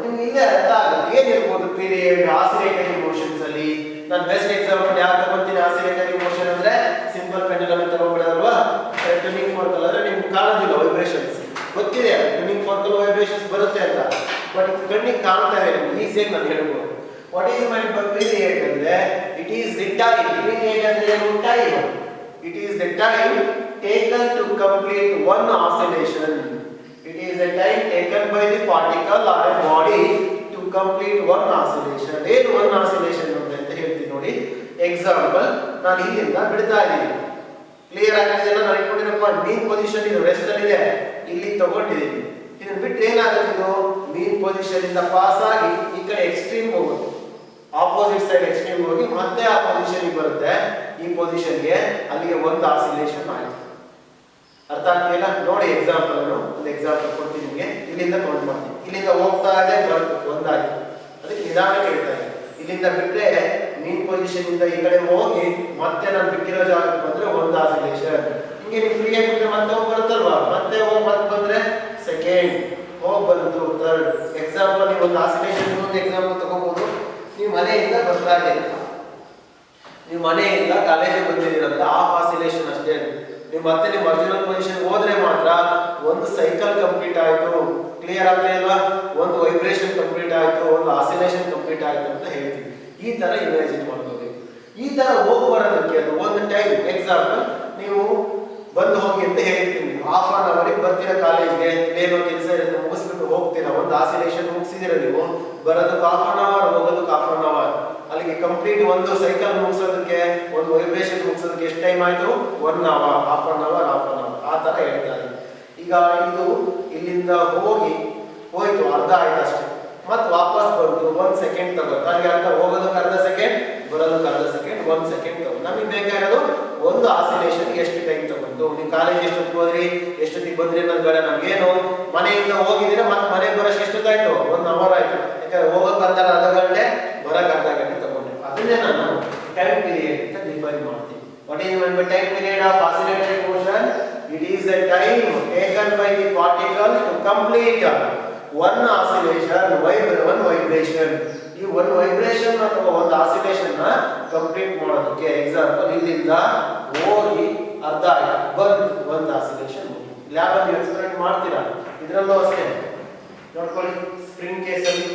ನಿಮಗೆ ಇಲ್ಲೇ ಅರ್ಥ ಆಗುತ್ತೆ ಏನಿರ್ಬೋದು ಪೀರಿಯಡ್ ಆಸಿಲೇಟರಿ ಮೋಷನ್ಸ್ ಅಲ್ಲಿ. ನಾನು ಬೆಸ್ಟ್ ಎಕ್ಸಾಂಪಲ್ ಯಾವ್ದು ತಗೊಂತೀನಿ ಆಸಿಲೇಟರಿ ಮೋಷನ್ ಅಂದ್ರೆ ಸಿಂಪಲ್ ಪೆಂಡುಲಮ್ ತಗೊಂಡ್ಬಿಡೋದಲ್ವಾ. ಟ್ಯೂನಿಂಗ್ ಫೋರ್ಕ್ ಅಲ್ಲ ನಿಮ್ಗೆ ಕಾಣೋದಿಲ್ಲ ವೈಬ್ರೇಷನ್ಸ್, ಗೊತ್ತಿದೆ ಟ್ಯೂನಿಂಗ್ ಫೋರ್ಕ್ ವೈಬ್ರೇಷನ್ಸ್ ಬರುತ್ತೆ ಅಂತ, ಬಟ್ ಕಣ್ಣಿಗೆ ಕಾಣ್ತಾ ಇದೆ ನಿಮ್ಗೆ ಈಸಿಯಾಗಿ ನಾನು ಹೇಳ್ಬೋದು. What is meant by period ಅಂದ್ರೆ it is the time. Period ಅಂದ್ರೆ ಏನು? Time. It is the time taken to complete one oscillation. It is a time taken by the particle or a body to complete one oscillation. ಏನು one oscillation ಅಂತ ಹೇಳ್ತೀನಿ ನೋಡಿ. Example, ನಾನು ಇಲ್ಲಿಂದ ಬಿಡ್ತಾ ಇದ್ದೀನಿ, ಕ್ಲಿಯರ್ ಆಗಿದೆಯಲ್ಲ, ನಾನು ಇಟ್ಕೊಂಡಿರಪ್ಪ ಮೀನ್ ಪೊಸಿಷನ್ ಇದು ರೆಸ್ಟ್ ಅಲ್ಲಿ ಇದೆ, ಇಲ್ಲಿ ತಗೊಂಡಿದ್ದೀನಿ. ಇದನ್ನ ಬಿಟ್ಟು ಏನಾಗುತ್ತೆ, ಇದು ಮೀನ್ ಪೊಸಿಷನ್ ಇಂದ ಪಾಸ್ ಆಗಿ ಈ ಕಡೆ ಎಕ್ಸ್ಟ್ರೀಮ್ ಹೋಗುತ್ತೆ, ಆಪೋಸಿಟ್ ಸೈಡ್ ಎಕ್ಸ್ಟ್ರೀಮ್ ಹೋಗಿ ಮತ್ತೆ ಆ ಪೊಸಿಷನ್ ಬರುತ್ತೆ. ಈ ಪೊಸಿಷನ್ಗೆ ಅಲ್ಲಿಗೆ ಒಂದು ಆಸಿಲೇಷನ್ ಆಯ್ತು. ಅರ್ಥ ಆಗ್ತಿಲ್ಲ ನೋಡಿ. ಎಕ್ಸಾಂಪಲ್ ಒಂದು ಎಕ್ಸಾಂಪಲ್ ಕೊಡ್ತೀನಿ ನಿಮಗೆ. ಇಲ್ಲಿಂದ ಕೌಂಟ್ ಮಾಡ್ತೀನಿ, ಇಲ್ಲಿಂದ ಹೋಗ್ತಾ ಇದೆ ಒಂದಾಯ್ತು, ಅದಕ್ಕೆ ನಿಧಾನಕ್ಕೆ ಹೇಳ್ತಾ ಇದೆ. ಇಲ್ಲಿಂದ ಬಿಟ್ಟರೆ ಮೀನ್ ಪೊಸಿಷನ್ ಇಂದ ಈ ಕಡೆ ಹೋಗಿ ಮತ್ತೆ ನಾನು ಬಿಟ್ಟಿರೋ ಜಾಗಕ್ಕೆ ಬಂದ್ರೆ ಒಂದು ಆಸಿಲೇಷನ್. ಹಿಂಗೆ ನೀವು ಫ್ರೀ ಆಗಿ ಬಿಟ್ಟರೆ ಮತ್ತೆ ಹೋಗಿ ಬರುತ್ತಲ್ವಾ, ಮತ್ತೆ ಹೋಗಿ ಮತ್ತೆ ಬಂದ್ರೆ ಸೆಕೆಂಡ್, ಹೋಗಿ ಬಂತು ಥರ್ಡ್. ಎಕ್ಸಾಂಪಲ್ ನೀವು ಒಂದು ಆಸಿಲೇಷನ್ ಇನ್ನೊಂದು ಎಕ್ಸಾಂಪಲ್ ತಗೋಬಹುದು. ನೀವು ಮನೆಯಿಂದ ಬರ್ತಾ ಇದ್ದೀರಿ, ನೀವು ಮನೆಯಿಂದ ಕಾಲೇಜಿಗೆ ಬಂದಿದ್ದೀರಂತ ಹಾಫ್ ಆಸಿಲೇಷನ್ ಅಷ್ಟೇ. ನೀವು ಮತ್ತೆ ನಿಮ್ಮ ಒರಿಜಿನಲ್ ಪೊಸಿಷನ್ ಹೋದ್ರೆ ಮಾತ್ರ ಒಂದು ಸೈಕಲ್ ಕಂಪ್ಲೀಟ್ ಆಯ್ತು. ಕ್ಲಿಯರ್ ಆಗ್ತಾ ಇಲ್ವಾ? ಒಂದು ವೈಬ್ರೇಷನ್ ಕಂಪ್ಲೀಟ್ ಆಯ್ತು, ಒಂದು ಆಸಿಲೇಷನ್ ಕಂಪ್ಲೀಟ್ ಆಯ್ತು ಅಂತ ಹೇಳ್ತೀವಿ. ಈ ತರ ಇಮ್ಯಾಜಿನ್ ಮಾಡ್ಕೋಬೇಕು. ಈ ತರ ಹೋಗಿ ಬರೋದಕ್ಕೆ ಅದು ಒಂದು ಟೈಮ್. ಎಕ್ಸಾಂಪಲ್, ನೀವು ಬಂದು ಹೋಗಿ ಅಂತ ಹೇಳ್ತೀನಿ, ಹಾಫ್ ಆನ್ ಅವರಿಗೆ ಬರ್ತೀರಾ ಕಾಲೇಜ್ಗೆ, ಏನೋ ಕೆಲಸ ಇರುತ್ತೆ ಮುಗಿಸ್ಬಿಟ್ಟು ಹೋಗ್ತೀರಾ, ಒಂದು ಆಸಿಲೇಷನ್ ಮುಗಿಸಿದಿರ ನೀವು, ಬರೋದಕ್ಕೆ ಹಾಫ್ ಆನ್ ಅವರ್, ಹೋಗೋದಕ್ಕೆ ಹಾಫ್ ಆನ್ ಅವರ್. ಅಲ್ಲಿಗೆ ಕಂಪ್ಲೀಟ್ ಒಂದು ಸೈಕಲ್ ಮುಗಿಸೋದಕ್ಕೆ, ಒಂದು ವೈಬ್ರೇಷನ್ ಮುಗಿಸೋದಕ್ಕೆ ಎಷ್ಟು ಟೈಮ್ ಆಯ್ತು? 1 hour, half an hour, half an hour, ಆ ತರ ಹೇಳ್ತಾರೆ. ಈಗ ಇದು ಇಲ್ಲಿಂದ ಹೋಯ್ತು, ಅರ್ಧ ಆಯ್ತು ಅಷ್ಟೇ, ಮತ್ತೆ ವಾಪಸ್ ಬಂದು 1 ಸೆಕೆಂಡ್ ತಗೋದು. ಹಾಗೆ ಅರ್ಧ ಹೋಗೋದಕ್ಕೆ ಅರ್ಧ ಸೆಕೆಂಡ್, ಬರೋದಕ್ಕೆ ಅರ್ಧ ಸೆಕೆಂಡ್, 1 ಸೆಕೆಂಡ್ ತಗೊಂಡು ನಮಗೆ ಬೇಕಾಗಿರೋದು ಒಂದು ಆಸಿಲೇಷನ್ ಎಷ್ಟು ಟೈಮ್ ತಗೊಂಡು. ನೀವು ಕಾಲೇಜ್ ಎಷ್ಟೊತ್ತಿಗೆ ಹೋದ್ರಿ, ಎಷ್ಟೊತ್ತಿಗೆ ಬಂದ್ರಿ ಅನ್ನೋದು ಬೇಡ ನಮ್ಗೇನು. ಮನೆಯಿಂದ ಹೋಗಿದ್ದೀರಾ ಮತ್ತೆ ಮನೆಗೆ ಬರೋಷ್ಟು ಎಷ್ಟೊತ್ತಾಯ್ತು? 1 ಅವರ್ ಆಯ್ತು. ಯಾಕಂದ್ರೆ ಹೋಗೋಕೆ ಅರ್ಧ ಗಂಟೆ, ಬರೋಕೆ ಅರ್ಧ ಗಂಟೆ ತಗೊಂಡ್ರೆ. ಅದನ್ನೇ ನಾನು ಟೈಮ್ ಪೀರಿಯಡ್ ಅಂತ ಡಿಫೈನ್ ಮಾಡ್ತೀನಿ. What is mean by time period of oscillatory motion? It is the time taken by the particle to complete one oscillation, one vibration. ಈ ಒಂದು ವೈಬ್ರೇಷನ್ ಅಥವಾ ಒಂದು ಆಸಿಲೇಷನ್ ನ ಕಂಪ್ಲೀಟ್ ಮಾಡೋದಕ್ಕೆ ಎಕ್ಸಾಂಪಲ್ ಇಲ್ಲಿಂದ ಹೋಗಿ ಅರ್ಧ ಆಯ್ತು ಬಂದು ಒಂದು ಆಸಿಲೇಷನ್ ಲ್ಯಾಬ್ ಅಲ್ಲಿ ಎಕ್ಸ್ಪೆರಿಮೆಂಟ್ ಮಾಡ್ತೀರಾ ಇದರಲ್ಲೂ ಅಷ್ಟೇ ನೋಡ್ಕೊಳ್ಳಿ ಸ್ಪ್ರಿಂಗ್ ಕೇಸಲ್ಲಿ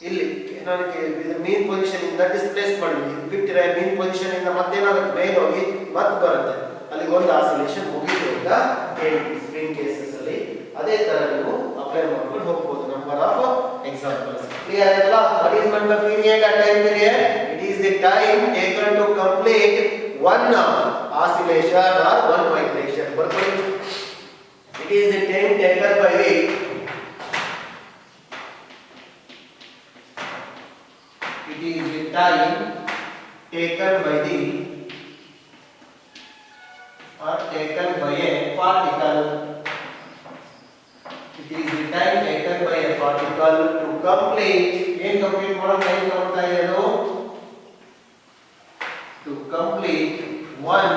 ಇಲ್ಲಿ ನನಗೆ ಮೀನ್ ಪೊಸಿಷನ್ ಇಂದ ಡಿಸ್ಪ್ಲೇಸ್ ಮಾಡಿದ್ವಿ ಬಿಟ್ಟರೆ ಮೀನ್ ಪೊಸಿಷನ್ ಇಂದ ಮತ್ತೇನಾಗುತ್ತೆ ಮೇಲೆ ಹೋಗಿ ಮತ್ತೆ ಬರುತ್ತೆ ಅಲ್ಲಿಗೆ ಒಂದು ಆಸಿಲೇಷನ್ ಮುಗಿತು ಅಂತ ಹೇಳಿ ಸ್ಪ್ರಿಂಗ್ ಕೇಸಸ್ ಅಲ್ಲಿ ಅದೇ ತರ ನೀವು ಅಪ್ಲೈ ಮಾಡ್ಕೊಂಡು ಹೋಗ್ಬೋದು ನಂಬರ್ ಆಫ್ ಎಕ್ಸಾಂಪಲ್ಸ್ ಕ್ಲಿಯರ್ ಆಯ್ತಲ್ಲ what is meant by period at time period it is the time taken to complete one oscillation or one vibration ಬರ್ಕೊಳ್ಳಿ it is the time taken by the time taken by the or taken by a particle it is the time taken by a particle to complete ಏನು complete ಮಾಡೋ time ತಗೊಳ್ತಾ ಇರೋದು to complete one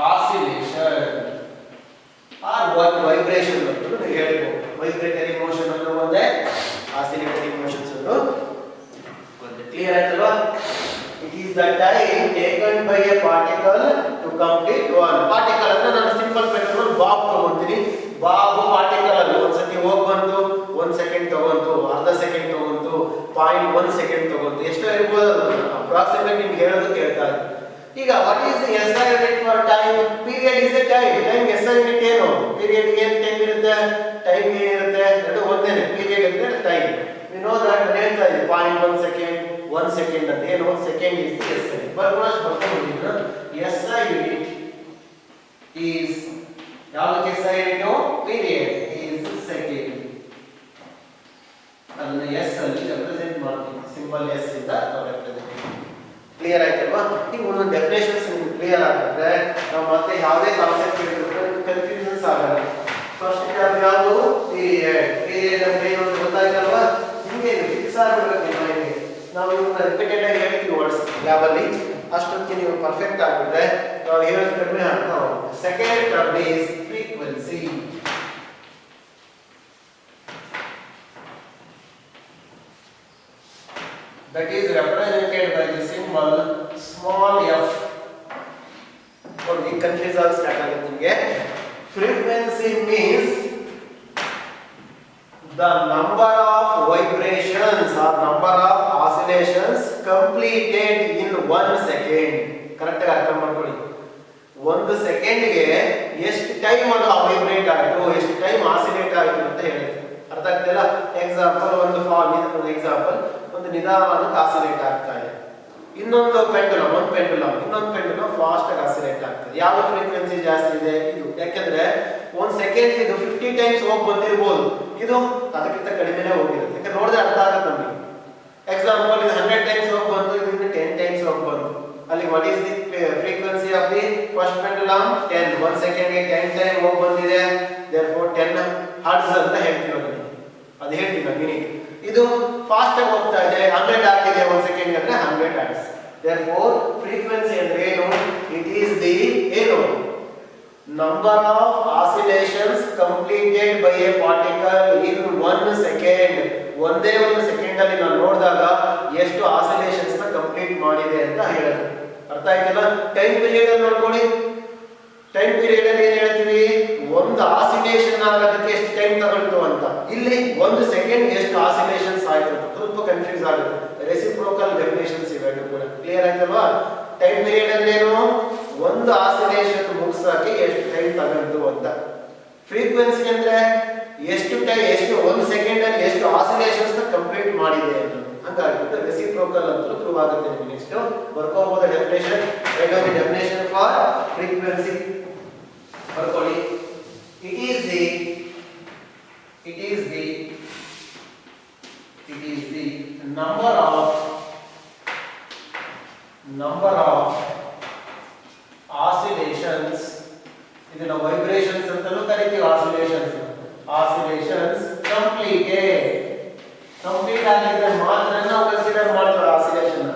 oscillation or one vibration ಅಂತ ನೀವು ಹೇಳ್ಬೋದು vibratory motion ಅನ್ನು ಒಂದೇ oscillatory motions ಅನ್ನು ಒಂದೇ ಕ್ಲಿಯರ್ ಆಯ್ತಲ್ವಾ it is the time taken by a particle to complete one particle ಅಂದ್ರೆ ನಾನು ಸಿಂಪಲ್ ಪೆಟ್ರೋಲ್ ಬಾಬ್ ತಗೊಂತೀನಿ ಬಾಬ್ ಪಾರ್ಟಿಕಲ್ ಅಲ್ಲಿ ಒಂದ್ಸತಿ ಹೋಗಿ ಬಂತು 1 ಸೆಕೆಂಡ್ ತಗೊಂತು ಅರ್ಧ ಸೆಕೆಂಡ್ ತಗೊಂತು 0.1 ಸೆಕೆಂಡ್ ತಗೊಂತು ಎಷ್ಟೋ ಇರಬಹುದು ಅಪ್ರಾಕ್ಸಿಮೇಟ್ ನಿಮಗೆ ಹೇಳೋದಕ್ಕೆ ಹೇಳ್ತಾ ಇದ್ದೀನಿ ಈಗ what is the SI unit for time period is A time SI unit ಏನು ಪೀರಿಯಡ್ ಗೆ ಟೈಮ್ ಇರುತ್ತೆ ಟೈಮ್ ಇರುತ್ತೆ ಎರಡು ಒಂದೇನೆ ಪೀರಿಯಡ್ ಅಂದ್ರೆ ಟೈಮ್ ವಿ ನೋ ದಟ್ ಹೇಳ್ತಾ ಇದೆ 0.1 ಸೆಕೆಂಡ್ 1 ಸೆಕೆಂಡ್ ಅಂತ ಏನು ಸೆಕೆಂಡ್ ಇಸ್ ದಿ SI ಬರ್ಕೊಂಡು SI ಯೂನಿಟ್ ಈಸ್ ಯಾವ್ದಕ್ಕೆ SI unit period is second ಅದನ್ನ S ಅಲ್ಲಿ ರೆಪ್ರೆಸೆಂಟ್ ಮಾಡ್ತೀವಿ ಸಿಂಬಲ್ S ಇಂದ ನಾವು ರೆಪ್ರೆಸೆಂಟ್ ಕ್ಲಿಯರ್ ಆಯ್ತಲ್ವಾ ಈಗ ಒಂದೊಂದು ಡೆಫಿನೇಷನ್ಸ್ ನಿಮ್ಗೆ ಕ್ಲಿಯರ್ ಆಗಿದ್ರೆ ನಾವು ಮತ್ತೆ ಯಾವುದೇ ಕಾನ್ಸೆಪ್ಟ್ ಹೇಳಿದ್ರೆ ಕನ್ಫ್ಯೂಷನ್ಸ್ ಆಗಲ್ಲ ಫಸ್ಟ್ ಯಾವುದು ಪೀರಿಯಡ್ ಅಂದ್ರೆ ಏನು ಅಂತ ಗೊತ್ತಾಯ್ತಲ್ವಾ ನಿಮಗೆ ಫಿಕ್ಸ್ ಆಗಿರ್ಬೇಕು ನಿಮ್ಮ ಮೈಂಡ್ಗೆ ನಾವು ಇವನ್ನ ರಿಪೀಟೆಡ್ ಆಗಿ ಹೇಳ್ತೀವಿ ವರ್ಡ್ಸ್ ಲ್ಯಾಬ್ ಅಲ್ಲಿ ಅಷ್ಟೊತ್ತಿಗೆ ನೀವು ಪರ್ಫೆಕ್ಟ್ ಆಗಿದ್ರೆ ನಾವು ಹೇಳೋದು ಕಡಿಮೆ ಆಗ್ತಾ ಹೋಗುತ್ತೆ second term is frequency that is represented by the symbol small f or the confusion start ಆಗುತ್ತೆ ನಿಮಗೆ frequency means the number of vibrations or number of oscillations completed in 1 second correct ಆಗಿ ಅರ್ಥ ಮಾಡ್ಕೊಳ್ಳಿ 1 ಸೆಕೆಂಡ್ಗೆ ಎಷ್ಟು ಟೈಮ್ ಅದು vibrate ಆಯಿತು ಎಷ್ಟು time oscillate ಆಯಿತು ಅಂತ ಹೇಳುತ್ತೆ ಅರ್ಥ ಆಗ್ತಿಲ್ಲ ಎಕ್ಸಾಂಪಲ್ ಒಂದು ಎಕ್ಸಾಂಪಲ್ ಒಂದು ನಿಧಾನಕ್ಕೆ ಆಸಿಲೇಟ್ ಆಗ್ತಾ ಇದೆ ಇನ್ನೊಂದು ಪೆಂಡುಲಮ್ ಇನ್ನೊಂದು ಪೆಂಡುಲಮ್ ಫಾಸ್ಟ್ ಆಗಿ ಆಸಿಲೇಟ್ ಆಗ್ತದೆ ಯಾವ ಫ್ರೀಕ್ವೆನ್ಸಿ ಜಾಸ್ತಿ ಇದೆ ಇದು ಯಾಕಂದ್ರೆ 1 ಸೆಕೆಂಡ್ ಇದು 50 ಟೈಮ್ಸ್ ಹೋಗಿ ಬಂದಿರಬಹುದು ಇದು ಅದಕ್ಕಿಂತ ಕಡಿಮೆನೇ ಹೋಗಿರುತ್ತೆ ಯಾಕಂದ್ರೆ ನೋಡಿದ್ರೆ ಅರ್ಥ ಆಗುತ್ತೆ ನಮಗೆ ಎಕ್ಸಾಂಪಲ್ ಇದು 100 ಟೈಮ್ಸ್ ಹೋಗಿ ಬಂತು ಇದು 10 ಟೈಮ್ಸ್ ಹೋಗಿ ಬಂತು ಅಲ್ಲಿ what is the frequency of the first pendulum 10 1 second ಗೆ 10 ಟೈಮ್ ಹೋಗಿ ಬಂದಿದೆ therefore 10 ಹರ್ಟ್ಜ್ ಅಂತ ಹೇಳ್ತೀವಿ ಅದು ಹೇಳ್ತೀವಿ ಮೀನಿಂಗ್ ಇದು ಫಾಸ್ಟ್ ಆಗಿ ಹೋಗ್ತಾ ಇದೆ 100 ಆಗಿದೆ 1 ಸೆಕೆಂಡ್ ಅಂದ್ರೆ 100 ಹರ್ಟ್ಜ್ therefore frequency ಅಂದ್ರೆ ಏನು it is the ಏನು number of oscillations completed by a particle in 1 second ಒಂದೇ ಒಂದು ಸೆಕೆಂಡ್ ಅಲ್ಲಿ ನಾವು ನೋಡಿದಾಗ ಎಷ್ಟು ಆಸಿಲೇಷನ್ಸ್ ನ ಕಂಪ್ಲೀಟ್ ಮಾಡಿದೆ ಅಂತ ಹೇಳೋದು ಅರ್ಥ ಆಯ್ತಲ್ಲ ಟೈಮ್ ಪೀರಿಯಡ್ ಅಲ್ಲಿ ನೋಡ್ಕೊಳ್ಳಿ ಟೈಮ್ ಪೀರಿಯಡ್ ಅಲ್ಲಿ ಏನ್ ಹೇಳ್ತೀವಿ ಒಂದು ಆಸಿಲೇಷನ್ ಆಗೋದಕ್ಕೆ ಎಷ್ಟು ಟೈಮ್ ತಗೊಳ್ತು ಅಂತ ಇಲ್ಲಿ 1 ಸೆಕೆಂಡ್ ಎಷ್ಟು ಆಸಿಲೇಷನ್ಸ್ ಆಯ್ತು ಅಂತ ಸ್ವಲ್ಪ ಕನ್ಫ್ಯೂಸ್ ಆಗುತ್ತೆ ರೆಸಿಪ್ರೋಕಲ್ ಡೆಫಿನೇಷನ್ಸ್ ಇವೆರಡು ಕೂಡ ಕ್ಲಿಯರ್ ಆಯ್ತಲ್ವಾ ಟೈಮ್ ಪೀರಿಯಡ್ ಅಂದ್ರೆ ಏನು ಒಂದು ಆಸಿಲೇಷನ್ ಮುಗಿಸಕ್ಕೆ ಎಷ್ಟು ಟೈಮ್ ತಗೊಂಡು ಅಂತ ಫ್ರೀಕ್ವೆನ್ಸಿ ಅಂದ್ರೆ ಎಷ್ಟು ಟೈಮ್ ಎಷ್ಟು 1 ಸೆಕೆಂಡ್ ಅಲ್ಲಿ ಎಷ್ಟು ಆಸಿಲೇಷನ್ಸ್ ನ ಕಂಪ್ಲೀಟ್ ಮಾಡಿದೆ ಅಂತ ಹಾಗಾಗುತ್ತೆ ರೆಸಿಪ್ರೋಕಲ್ ಅಂತ ಪ್ರೂವ್ ಆಗುತ್ತೆ ನಿಮಗೆ ನೆಕ್ಸ್ಟ್ ಬರ್ಕೋಬಹುದು definition write of the definition for frequency ಬರ್ಕೊಳ್ಳಿ it is the number of oscillations ಇದನ್ನ ವೈಬ್ರೇಷನ್ಸ್ ಅಂತಲೂ ಕರೀತೀವಿ oscillations ಕಂಪ್ಲೀಟ್ ಆಗಿದ್ರೆ ಮಾತ್ರ ನಾವು ಕನ್ಸಿಡರ್ ಮಾಡ್ತೀವಿ oscillation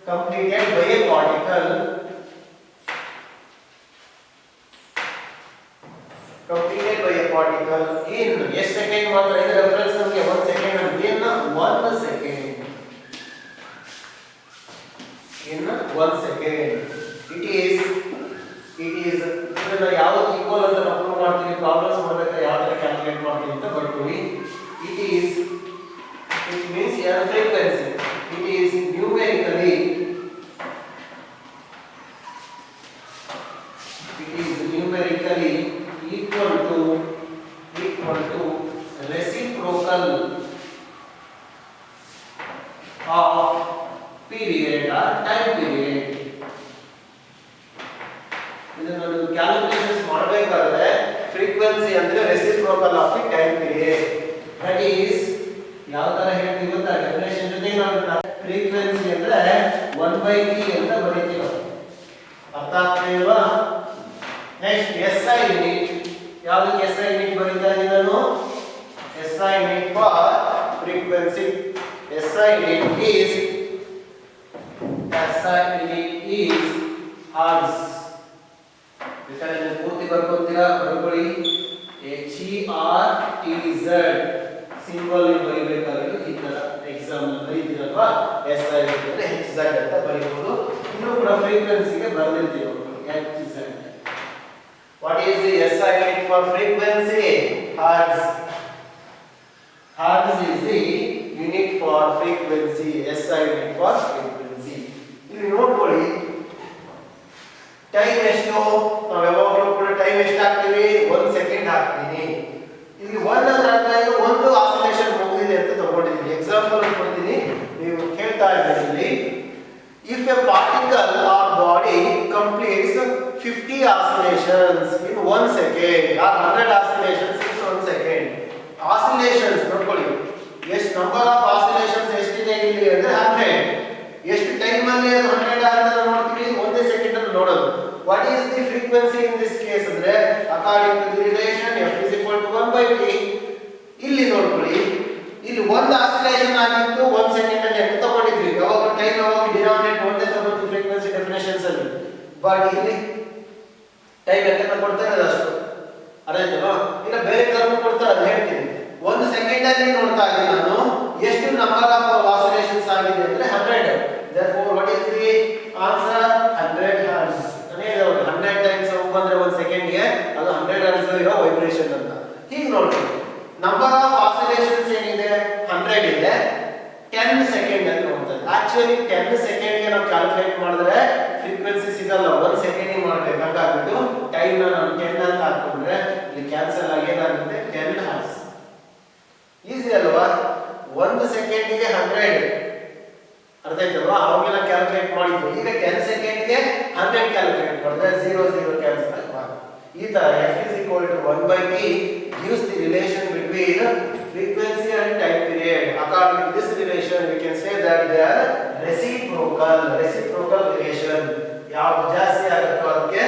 completed by a particle completed by a particle in ಎಷ್ಟು ಸೆಕೆಂಡ್ ಮಾತ್ರ ಇದು ರೆಫರೆನ್ಸ್ ನಮಗೆ 1 ಸೆಕೆಂಡ್ ಅಂತ in 1 second in 1 second it is ಇದನ್ನ ಯಾವುದು ಈಕ್ವಲ್ ಅಂತ ನಾವು ಪ್ರೂವ್ ಮಾಡ್ತೀವಿ ಪ್ರಾಬ್ಲಮ್ಸ್ ಮಾಡಬೇಕಾದ್ರೆ ಯಾವ ತರ ಕ್ಯಾಲ್ಕುಲೇಟ್ ಮಾಡ್ತೀವಿ ಅಂತ ಬರ್ತೀವಿ it means a frequency it is numerically equal to reciprocal of period or time period ಇದನ್ನು ನೀವು ಕ್ಯಾಲ್ಕುಲೇಷನ್ಸ್ ಮಾಡಬೇಕಾದ್ರೆ ಫ್ರೀಕ್ವೆನ್ಸಿ ಅಂದ್ರೆ reciprocal of the time period that is ಯಾವ ತರ ಹೇಳ್ತೀವಿ ಗೊತ್ತಾ ಡೆಫಿನೇಷನ್ ಜೊತೆ ನಾವು ಫ್ರೀಕ್ವೆನ್ಸಿ ಅಂದ್ರೆ 1/t ಅಂತ ಬರೀತೀವಿ ಅರ್ಥ ಆಗ್ತಿಲ್ವಾ ನೆಕ್ಸ್ಟ್ SI ಯೂನಿಟ್ ಯಾವುದು SI ಯೂನಿಟ್ ಬರೀತಾ ಇದ್ದೀನಿ ನಾನು SI unit for frequency SI unit is hertz ಬೇಕಾದ್ರೆ ಪೂರ್ತಿ ಬರ್ಕೊತೀರಾ ಬರ್ಕೊಳ್ಳಿ HERTZ ಸಿಂಬಲ್ ಬರೀಬೇಕಾದ್ರೆ ಈ ತರ ಎಕ್ಸಾಮ್ ಬರೀತೀರಲ್ವಾ SI ಅಂದ್ರೆ HZ ಅಂತ ಬರೀಬಹುದು ಇನ್ನು ಕೂಡ ಫ್ರೀಕ್ವೆನ್ಸಿಗೆ ಬರೆದಿರ್ತೀವಿ HZ what is the SI unit for frequency hertz is the unit for frequency SI unit for frequency ಇಲ್ಲಿ ನೋಡ್ಕೊಳ್ಳಿ ಟೈಮ್ ಎಷ್ಟು ನಾವು ಯಾವಾಗಲೂ ಕೂಡ ಟೈಮ್ ಎಷ್ಟು ಹಾಕ್ತೀವಿ 1 ಸೆಕೆಂಡ್ ಹಾಕ್ತೀನಿ ಇಲ್ಲಿ 1 ಅಂದ್ರೆ ಒಂದು ಆಸಿಲೇಷನ್ ಮುಗಿದಿದೆ ಅಂತ ತಗೊಂಡಿದ್ದೀನಿ ಎಕ್ಸಾಂಪಲ್ ಕೊಡ್ತೀನಿ ನೀವು ಕೇಳ್ತಾ ಇದ್ದೀರಿ if a particle or body completes 50 oscillations in 1 second or 100 oscillations in 1 second oscillations ನೋಡ್ಕೊಳ್ಳಿ ಎಷ್ಟು ನಂಬರ್ ಆಫ್ ಆಸಿಲೇಷನ್ಸ್ ಎಷ್ಟಿದೆ ಇಲ್ಲಿ ಅಂದ್ರೆ 100 ಎಷ್ಟು ಟೈಮ್ ಅಲ್ಲಿ 100 ಅಂತ ನೋಡ್ತೀವಿ 1 ಸೆಕೆಂಡ್ ಅಲ್ಲಿ ನೋಡೋದು what is the frequency in this case ಅಂದ್ರೆ according to the relation f is equal to 1/t ಇಲ್ಲಿ ನೋಡ್ಕೊಳ್ಳಿ ಇಲ್ಲಿ ಒಂದು ಆಸಿಲೇಷನ್ ಆಗಿತ್ತು 1 ಸೆಕೆಂಡ್ ಅಲ್ಲಿ ಎಷ್ಟು ತಗೊಂಡಿದ್ವಿ ಯಾವಾಗ ಟೈಮ್ ಯಾವಾಗ ಡಿನಾಮಿನೇಟರ್ ಒಂದೇ ತಗೊಂಡು ಫ್ರೀಕ್ವೆನ್ಸಿ ಡೆಫಿನಿಷನ್ಸ್ ಅಲ್ಲಿ ಬಟ್ ಇಲ್ಲಿ ಟೈಮ್ ಎಷ್ಟು ಕೊಡ್ತಾ ಇರೋದು ಅಷ್ಟು ಅರ್ಥಾಯ್ತಲ್ವಾ ಇಲ್ಲ ಬೇರೆ ಟರ್ಮ್ ಕೊಡ್ತಾರೆ ಅದು ಹೇಳ್ತೀನಿ 1 ಸೆಕೆಂಡ್ ಅಲ್ಲಿ ನೋಡ್ತಾ ಇದ್ದೀನಿ ನಾನು ಎಷ್ಟು ನಂಬರ್ ಆಫ್ ಆಸಿಲೇಷನ್ಸ್ ಆಗಿದೆ ಅಂದ್ರೆ 100 therefore what is the answer 100 hertz ಅಂದ್ರೆ 100 ಟೈಮ್ಸ್ ಬಂದ್ರೆ 1 ಸೆಕೆಂಡ್ ಗೆ ಅದು 100 hertz ಇರೋ ವೈಬ್ರೇಷನ್ ಅಂತ ಹೀಗೆ ನೋಡಿ ನಂಬರ್ ಆಫ್ ಆಸಿಲೇಷನ್ಸ್ ಏನಿದೆ 100 ಇದೆ 10 ಸೆಕೆಂಡ್ ಅಂತ ನೋಡ್ತಾರೆ ಆಕ್ಚುಲಿ 10 ಸೆಕೆಂಡ್ ಗೆ ನಾವು ಕ್ಯಾಲ್ಕುಲೇಟ್ ಮಾಡಿದ್ರೆ ಫ್ರೀಕ್ವೆನ್ಸಿ ಸಿಗಲ್ಲ 1 ಸೆಕೆಂಡ್ ಗೆ ಮಾಡಬೇಕು ಹಾಗಾಗ್ಬಿಟ್ಟು ಟೈಮ್ ನಾನು 10 ಅಂತ ಹಾಕೊಂಡ್ರೆ ಇಲ್ಲಿ ಕ್ಯಾನ್ಸಲ್ ಆಗಿ ಏನಾಗುತ್ತೆ 10 hertz ಈಸಿ ಅಲ್ವಾ 1 ಸೆಕೆಂಡ್ ಗೆ 100 ಅರ್ಥ ಆಯ್ತಲ್ವಾ ಅವಾಗೆಲ್ಲ ಕ್ಯಾಲ್ಕುಲೇಟ್ ಮಾಡಿದ್ವಿ ಈಗ 10 ಸೆಕೆಂಡ್ ಗೆ 100 ಕ್ಯಾಲ್ಕುಲೇಟ್ ಮಾಡಿದ್ರೆ 0 ಕ್ಯಾನ್ಸಲ್ ಆಗುತ್ತೆ ಈ ತರ f is equal to 1/t gives the relation between frequency and time period according to this relation we can say that they are reciprocal relation ಯಾವುದು ಜಾಸ್ತಿ ಆಗುತ್ತೋ ಅದಕ್ಕೆ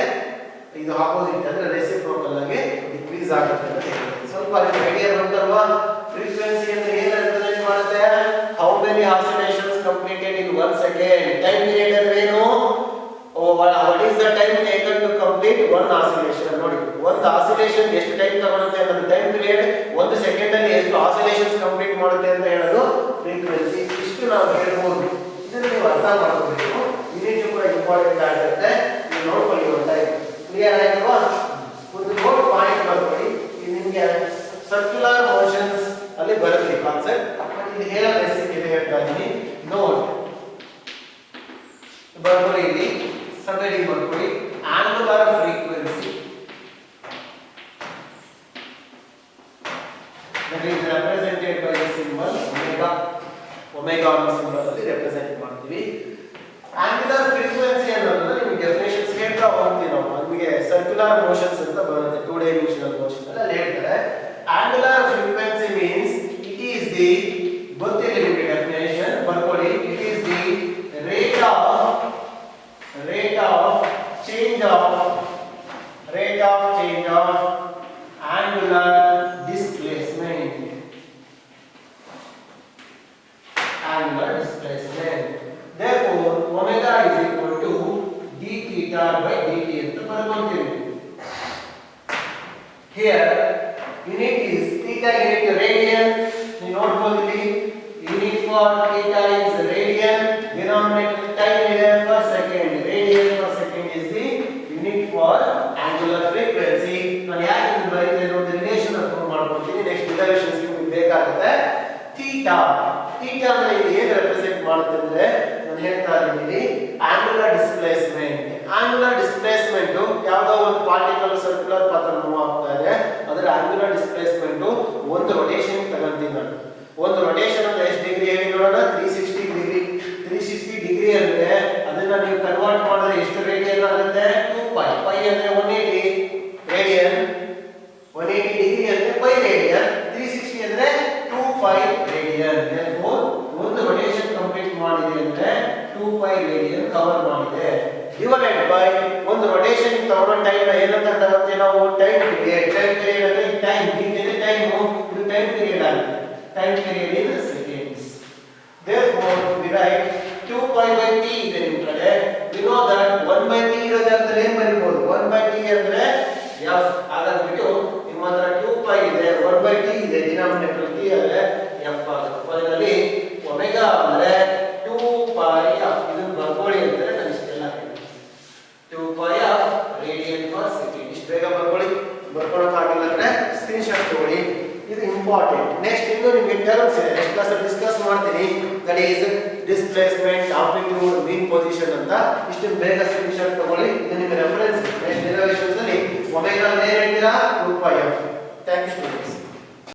ಇದು ಆಪೋಸಿಟ್ ಅಂದ್ರೆ ರೆಸಿಪ್ರೋಕಲ್ ಆಗಿ ಡಿಕ್ರೀಸ್ ಆಗುತ್ತೆ ಅಂತ ಹೇಳ್ತೀವಿ ಸ್ವಲ್ಪ ಐಡಿಯಾ ಬಂತಲ್ವಾ ಫ್ರೀಕ್ವೆನ್ಸಿ ಅಂದ್ರೆ ಏನು ರೆಪ್ರೆಸೆಂಟ್ ಮಾಡುತ್ತೆ how many oscillations completed in 1 second time period ಅಂದ್ರೆ ಏನು what is the time taken to complete one oscillation ನೋಡಿ ಒಂದು ಆಸಿಲೇಷನ್ ಎಷ್ಟು ಟೈಮ್ ತಗೊಳುತ್ತೆ ಅನ್ನೋದು ಟೈಮ್ ಪೀರಿಯಡ್ 1 ಸೆಕೆಂಡ್ ಅಲ್ಲಿ ಎಷ್ಟು ಆಸಿಲೇಷನ್ಸ್ ಕಂಪ್ಲೀಟ್ ಮಾಡುತ್ತೆ ಅಂತ ಹೇಳೋದು ಫ್ರೀಕ್ವೆನ್ಸಿ ಇಷ್ಟು ನಾವು ಹೇಳ್ಬೋದು ಇದನ್ನ ನೀವು ಅರ್ಥ ಮಾಡ್ಕೋಬೇಕು ಯೂನಿಟ್ ಕೂಡ ಇಂಪಾರ್ಟೆಂಟ್ ಆಗಿರುತ್ತೆ ನೀವು ನೋಡ್ಕೊಳ್ಳಿ ಒಂದು ಟೈಮ್ ಕ್ಲಿಯರ್ ಆಯ್ತಲ್ವಾ ಒಂದು ನೋಟ್ ಪಾಯಿಂಟ್ ಮಾಡ್ಕೊಳ್ಳಿ ಇದು ನಿಮಗೆ ಸರ್ಕ್ಯುಲರ್ ಮೋಷನ್ಸ್ ಅಲ್ಲಿ ಬರುತ್ತೆ ಕಾನ್ಸೆಪ್ಟ್ ಬಟ್ ಇದು ಹೇಳೋ ರೆಸಿಪಿ ಹೇಳ್ತಾ ಇದ್ದೀನಿ ನೋಟ್ ಬರ್ಕೊಳ್ಳಿ ಇಲ್ಲಿ ಸಬ್ಹೆಡಿಂಗ್ ಮಾಡ್ಕೊಳ್ಳಿ angular frequency that is represented by the symbol omega ಅನ್ನೋ ಸಿಂಬಲ್ ಅಲ್ಲಿ ರೆಪ್ರೆಸೆಂಟ್ ಮಾಡ್ತೀವಿ ಆಂಗುಲರ್ ಫ್ರೀಕ್ವೆನ್ಸಿ ಅನ್ನೋದು ನಿಮಗೆ ಡೆಫಿನಿಷನ್ಸ್ ಹೇಳ್ತಾ ಹೋಗ್ತೀವಿ ನಾವು ನಿಮಗೆ ಸರ್ಕ್ಯುಲರ್ ಮೋಷನ್ಸ್ ಅಂತ ಬರುತ್ತೆ 2 ಡೈಮೆನ್ಷನಲ್ ಮೋಷನ್ ಅಲ್ಲಿ ಹೇಳ್ತಾರೆ angular frequency means it is the ಗೊತ್ತಿಲ್ಲ ನಿಮಗೆ ಡೆಫಿನಿಷನ್ ಬರ್ಕೊಳ್ಳಿ it is the rate of change of angular displacement therefore omega is equal to d theta by dt ಅಂತ ಬರ್ಕೊಂತೀವಿ here unit is theta unit radian. ನೀವು ನೋಡಬಹುದು ಇಲ್ಲಿ unit for theta is radian, denominator time ಇದೆ per second, radian per second is the unit for angular frequency. ನಾನು ಯಾಕೆ ಇದು ಬರೀತೀನಿ ನೋಡಿ ರಿಲೇಶನ್ ಅನ್ನು ಮಾಡ್ಕೊಳ್ತೀನಿ. ನೆಕ್ಸ್ಟ್ ಡಿರೈವೇಷನ್ಸ್ ನಿಮಗೆ ಬೇಕಾಗುತ್ತೆ. ಥೀಟಾ ಥೀಟಾ ಅಂದ್ರೆ ಇದು ಏನು ರೆಪ್ರೆಸೆಂಟ್ ಮಾಡುತ್ತೆ ಅಂದ್ರೆ ನಾನು ಹೇಳ್ತಾ ಇದ್ದೀನಿ ಆಂಗುಲರ್ ಡಿಸ್ಪ್ಲೇಸ್ಮೆಂಟ್. ಆಂಗುಲರ್ ಡಿಸ್ಪ್ಲೇಸ್ಮೆಂಟ್ ಯಾವುದೋ ಒಂದು ಪಾರ್ಟಿಕಲ್ ಸರ್ಕ್ಯುಲರ್ ಪಾತ್ ಅಲ್ಲಿ ಮೂವ್ ಆಗ್ತಾ ಇದೆ, ಅದರ ಆಂಗುಲರ್ ಡಿಸ್ಪ್ಲೇಸ್ಮೆಂಟ್ ಒಂದು ರೊಟೇಷನ್ ತಗೊಂತೀನಿ ನಾನು. ಒಂದು ರೊಟೇಷನ್ ಅಂದ್ರೆ ಎಷ್ಟು ಡಿಗ್ರಿ ಹೇಳಿ ನೋಡೋಣ? 360 ಡಿಗ್ರಿ. 360 ಡಿಗ್ರಿ ಅಂದ್ರೆ ಅದನ್ನ ನೀವು ಕನ್ವರ್ಟ್ ಮಾಡಿದ್ರೆ ಎಷ್ಟು ರೇಡಿಯನ್ ಆಗುತ್ತೆ? 2π. π ಅಂದ್ರೆ 180 ರೇಡಿಯನ್, 180 ಡಿಗ್ರಿ ಅಂದ್ರೆ π ರೇಡಿಯನ್, 360 ಅಂದ್ರೆ 2π ರೇಡಿಯನ್. therefore ಒಂದು ರೊಟೇಷನ್ ಕಂಪ್ಲೀಟ್ ಮಾಡಿದೆ ಅಂದ್ರೆ 2π ರೇಡಿಯನ್ ಕವರ್ ಮಾಡಿದೆ. ಡಿವೈಡೆಡ್ ಬೈ ಒಂದು ರೊಟೇಷನ್ ತಗೊಳ್ಳೋ ಟೈಮ್ ಏನಂತ ತಗೊಳ್ತೀವಿ ನಾವು? Time period. ಟೈಮ್ ಪೀರಿಯಡ್ ಅಂದ್ರೆ ಟೈಮ್ ಇದೆ, ಟೈಮ್ ಇದು ಟೈಮ್ ಪೀರಿಯಡ್ ಆಗುತ್ತೆ. Time period in seconds. therefore we write 2π by t ಇದೆ ನಿಮ್ಮ ಕಡೆ. we know that 1 by t ಇರೋ ಜಾಗದಲ್ಲಿ ಏನು ಬರೀಬಹುದು? 1 by t ಅಂದ್ರೆ f. ಹಾಗಾಗ್ಬಿಟ್ಟು ನಿಮ್ಮ ಹತ್ರ 2π ಇದೆ, 1 by t ಇದೆ, ಡಿನಾಮಿನೇಟರ್ t ಅಂದ್ರೆ f ಆಗುತ್ತೆ. ಫೈನಲಿ ಒಮೆಗಾ ಅಂದ್ರೆ 2π f. ಇದನ್ನ ಬರ್ಕೊಳ್ಳಿ ಅಂದ್ರೆ ನಾನು ಇಷ್ಟೆಲ್ಲ ಹೇಳ್ತೀನಿ. 2π f ರೇಡಿಯನ್ per second. ಇಷ್ಟು ಬೇಗ ಬರ್ಕೊಳ್ಳಿ. ಬರ್ಕೊಳ್ಳೋಕ್ಕಾಗಿಲ್ಲ ಅಂದ್ರೆ ಸ್ಕ್ರೀನ್ ಶಾಟ್ ತಗೊಳ್ಳಿ. ಇದು ಇಂಪಾರ್ಟೆಂಟ್. ನೆಕ್ಸ್ಟ್ ಇನ್ನು ನಿಮಗೆ ಟರ್ಮ್ಸ್ ಇದೆ, ನೆಕ್ಸ್ಟ್ ಕ್ಲಾಸ್ ಅಲ್ಲಿ ಡಿಸ್ಕಸ್ ಮಾಡ್ತೀನಿ. That is displacement, amplitude, mean position ಅಂತ. ಇಷ್ಟು ಬೇಗ ಸ್ಕ್ರೀನ್ ಶಾಟ್ ತಗೊಳ್ಳಿ. ಇದು ನಿಮ್ಮ ರೆಫರೆನ್ಸ್. ನೆಕ್ಸ್ಟ್ ಡಿರೈವೇಷನ್ಸ್ ಅಲ್ಲಿ ಒಮೆಗಾ ಏನು ಹೇಳ್ತೀರಾ? 2π f. Thank you students.